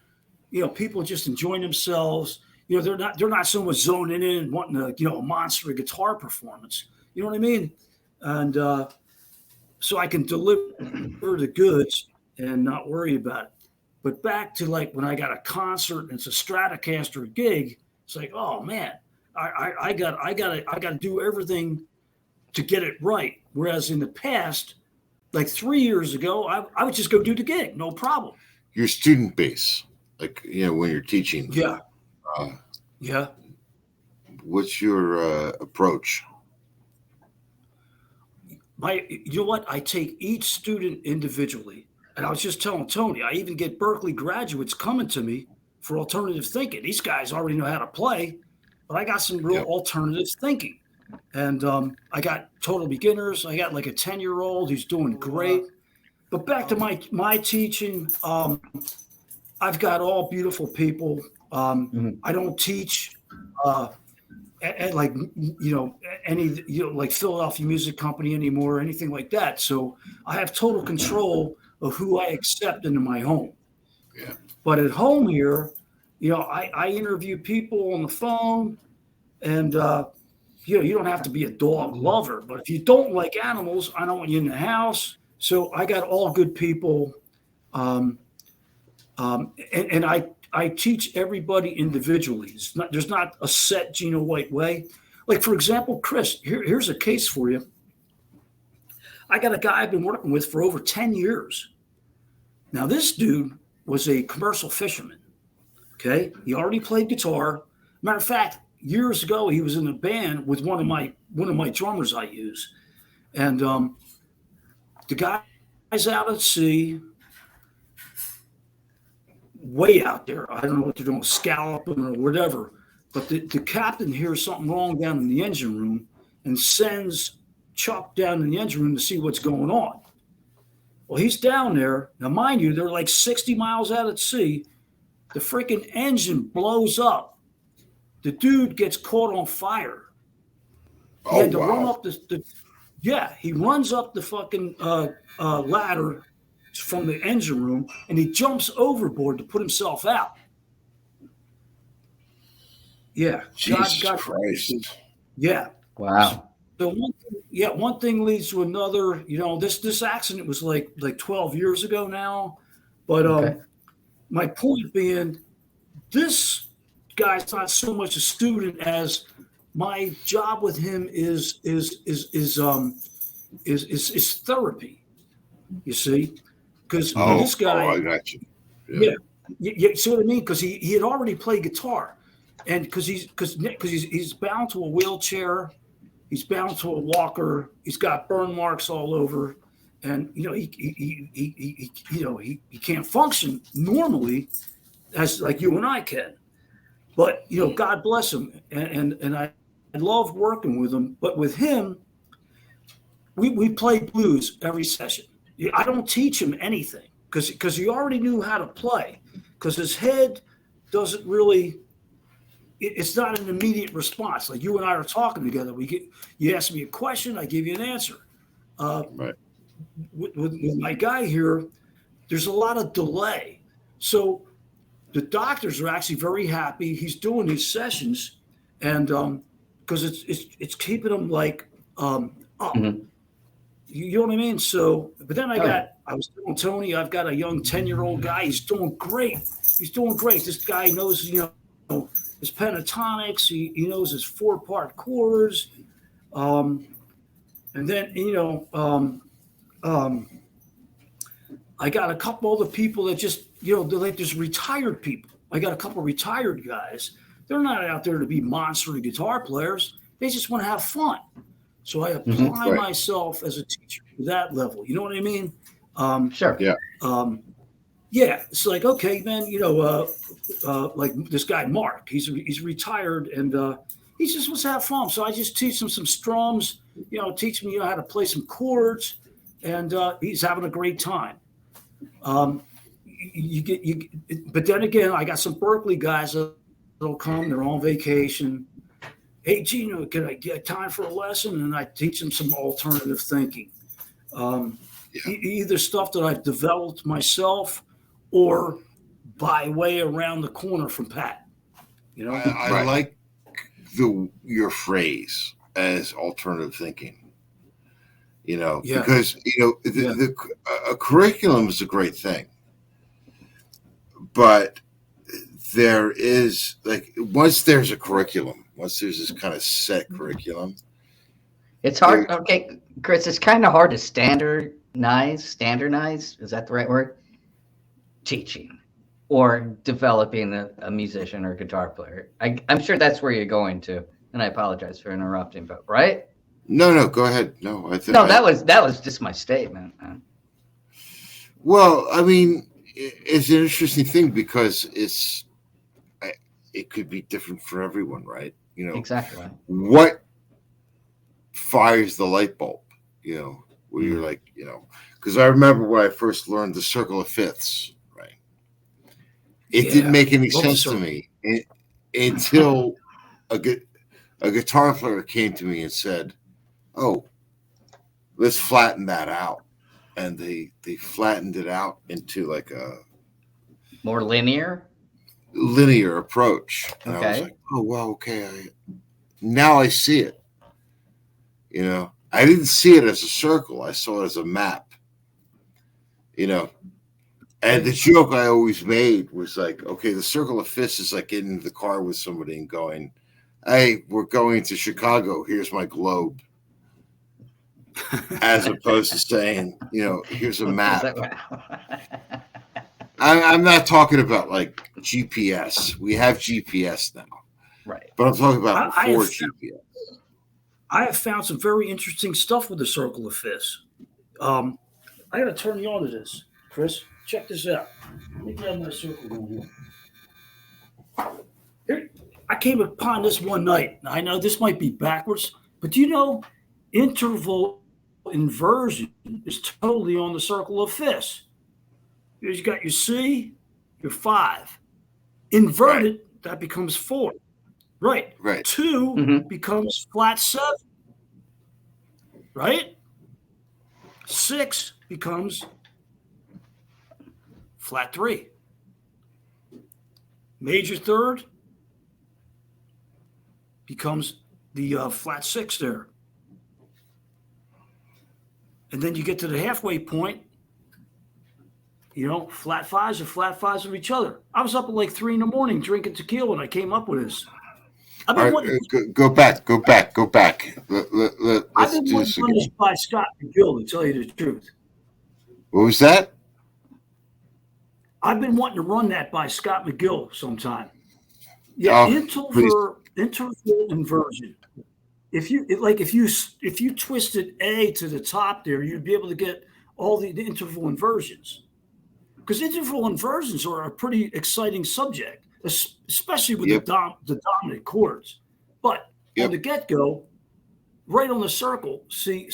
[SPEAKER 3] you know, people just enjoying themselves. they're not so much zoning in and wanting a monster guitar performance. You know what I mean? And so I can deliver the goods and not worry about it. But back to like when I got a concert and it's a Stratocaster gig, it's like, oh man, I got to do everything to get it right. Whereas in the past, like 3 years ago, I would just go do the gig, no problem.
[SPEAKER 1] Your student base, like when you're teaching,
[SPEAKER 3] yeah.
[SPEAKER 1] What's your approach?
[SPEAKER 3] You know what? I take each student individually. And I was just telling Tony, I even get Berkeley graduates coming to me for alternative thinking. These guys already know how to play, but I got some real alternative thinking. And I got total beginners. I got like a 10-year-old who's doing great. But back to my teaching, I've got all beautiful people. I don't teach at like any like Philadelphia Music Company anymore or anything like that. So I have total control of who I accept into my home.
[SPEAKER 1] Yeah.
[SPEAKER 3] But at home here, I interview people on the phone, and you don't have to be a dog lover, but if you don't like animals, I don't want you in the house. So I got all good people, and I teach everybody individually. There's not a set Geno White way. Like, for example, Chris, here's a case for you. I got a guy I've been working with for over 10 years. Now, this dude was a commercial fisherman. Okay. He already played guitar. Matter of fact, years ago, he was in a band with one of my drummers I use. And the guy's out at sea, way out there. I don't know what they're doing, scalloping or whatever. But the captain hears something wrong down in the engine room and sends Chuck down in the engine room to see what's going on. Well, he's down there. Now, mind you, they're like 60 miles out at sea. The freaking engine blows up. The dude gets caught on fire. He had to run up he runs up the fucking ladder from the engine room, and he jumps overboard to put himself out. Yeah.
[SPEAKER 1] Jesus Christ.
[SPEAKER 3] Yeah.
[SPEAKER 2] Wow.
[SPEAKER 3] So one thing leads to another. This accident was like 12 years ago now, but my point being, this guy's not so much a student as my job with him is therapy. You see, because this guy.
[SPEAKER 1] I got you.
[SPEAKER 3] Yeah. See what I mean? Because he had already played guitar, and because he's bound to a wheelchair. He's bound to a walker. He's got burn marks all over, and he can't function normally as like you and I can. But God bless him, and I love working with him. But with him, we play blues every session. I don't teach him anything because he already knew how to play. Because his head doesn't really. It's not an immediate response. Like you and I are talking together. You ask me a question, I give you an answer.
[SPEAKER 1] Right.
[SPEAKER 3] With my guy here, there's a lot of delay. So the doctors are actually very happy. He's doing these sessions, and because it's keeping him like up.
[SPEAKER 2] Mm-hmm.
[SPEAKER 3] You know what I mean? So, but then I was telling Tony, I've got a young 10-year-old guy. He's doing great. This guy knows his pentatonics, he knows his 4-part chords, and then I got a couple other people that just they're like there's retired people. I got a couple of retired guys. They're not out there to be monster guitar players. They just want to have fun. So I apply myself as a teacher to that level. You know what I mean?
[SPEAKER 2] Sure.
[SPEAKER 1] Yeah.
[SPEAKER 3] Yeah, it's like, okay, man, like this guy, Mark, he's retired and he just wants to have fun. So I just teach him some strums, teach him, how to play some chords, and he's having a great time. But then again, I got some Berkeley guys that'll come, they're on vacation. Hey, Geno, can I get time for a lesson? And I teach them some alternative thinking. Either stuff that I've developed myself or by way around the corner from Pat. You know,
[SPEAKER 1] I like your phrase as alternative thinking. Because a curriculum is a great thing, but there is once there's a curriculum, once there's this kind of set curriculum,
[SPEAKER 2] it's hard. Okay, Chris, it's kind of hard to standardize. Is that the right word? Teaching or developing a musician or guitar player. I'm sure that's where you're going to, and I apologize for interrupting, but right?
[SPEAKER 1] No, go ahead. No,
[SPEAKER 2] that was just my statement.
[SPEAKER 1] Well, I mean, it's an interesting thing because it could be different for everyone, right?
[SPEAKER 2] Exactly.
[SPEAKER 1] What fires the light bulb? Where you're like, because I remember when I first learned the circle of fifths, right? It didn't make any sense to me until a guitar player came to me and said, "Oh, let's flatten that out," and they flattened it out into like a
[SPEAKER 2] more linear
[SPEAKER 1] approach, and I was like, "Oh, well, okay, now I see it." I didn't see it as a circle; I saw it as a map. And the joke I always made was like, okay, the circle of fifths is like getting in the car with somebody and going, "Hey, we're going to Chicago. Here's my globe." As opposed to saying, here's a map. I'm not talking about like GPS. We have GPS now.
[SPEAKER 2] Right.
[SPEAKER 1] But I'm talking about before GPS.
[SPEAKER 3] I have found some very interesting stuff with the circle of fifths. I got to turn you on to this, Chris. Check this out. Let me grab my circle going here. I came upon this one night. I know this might be backwards, but do you know interval inversion is totally on the circle of fifths? You got your C, your 5. Inverted, that becomes 4. Right. 2 becomes flat 7. Right? 6 becomes flat 3. Major third becomes the flat 6 there. And then you get to the halfway point, flat 5s are flat 5s of each other. I was up at like 3 a.m. drinking tequila when I came up with this.
[SPEAKER 1] Go back. I've
[SPEAKER 3] been wanting to run this by Scott McGill, to tell you the truth.
[SPEAKER 1] What was that?
[SPEAKER 3] I've been wanting to run that by Scott McGill sometime. Yeah, interval inversion. If you twisted A to the top there, you'd be able to get all the interval inversions. Because interval inversions are a pretty exciting subject, especially with the dominant chords. But on the get-go, right on the circle, C.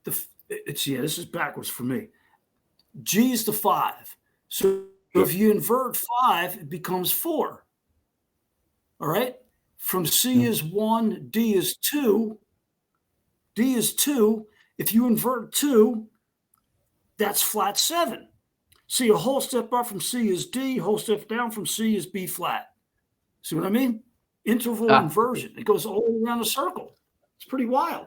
[SPEAKER 3] This is backwards for me. G is the 5. So if you invert 5, it becomes 4. All right? From C is 1, D is 2. D is 2. If you invert 2, that's flat 7. See, a whole step up from C is D, whole step down from C is B flat. See what I mean? Interval inversion. It goes all around the circle. It's pretty wild.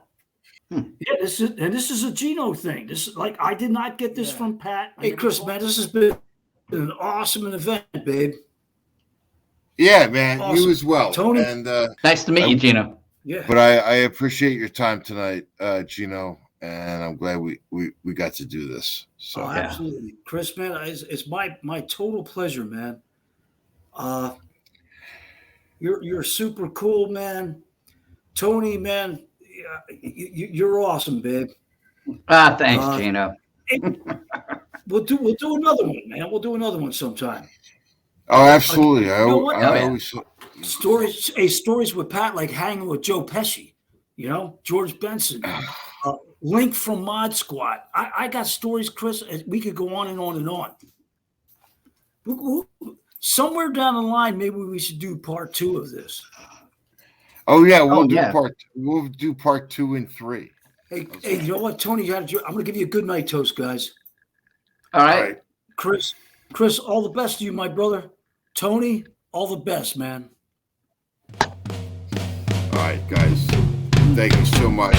[SPEAKER 3] Yeah, this is a Geno thing. This is like I did not get this from Pat. Hey, Chris, man, this has been an awesome event, babe.
[SPEAKER 1] Yeah, man,
[SPEAKER 3] awesome.
[SPEAKER 1] You as well,
[SPEAKER 3] Tony.
[SPEAKER 1] And
[SPEAKER 2] nice to meet you, Geno.
[SPEAKER 3] Yeah,
[SPEAKER 1] but I appreciate your time tonight, Geno, and I'm glad we got to do this. So
[SPEAKER 3] absolutely, Chris, man, it's my total pleasure, man. You're super cool, man. Tony, man. You're awesome, babe.
[SPEAKER 2] Thanks, Geno.
[SPEAKER 3] We'll do another one, man. We'll do another one sometime.
[SPEAKER 1] Oh, absolutely. I
[SPEAKER 3] always stories with Pat, like hanging with Joe Pesci, George Benson, Link from Mod Squad. I got stories, Chris. We could go on and on and on. Somewhere down the line, maybe we should do part 2 of this.
[SPEAKER 1] Oh yeah, we'll do part 2 and 3.
[SPEAKER 3] Hey, you know what, Tony? I'm going to give you a good night toast, guys.
[SPEAKER 2] All right.
[SPEAKER 3] Chris, all the best to you, my brother. Tony, all the best, man.
[SPEAKER 1] All right, guys. Thank you so much.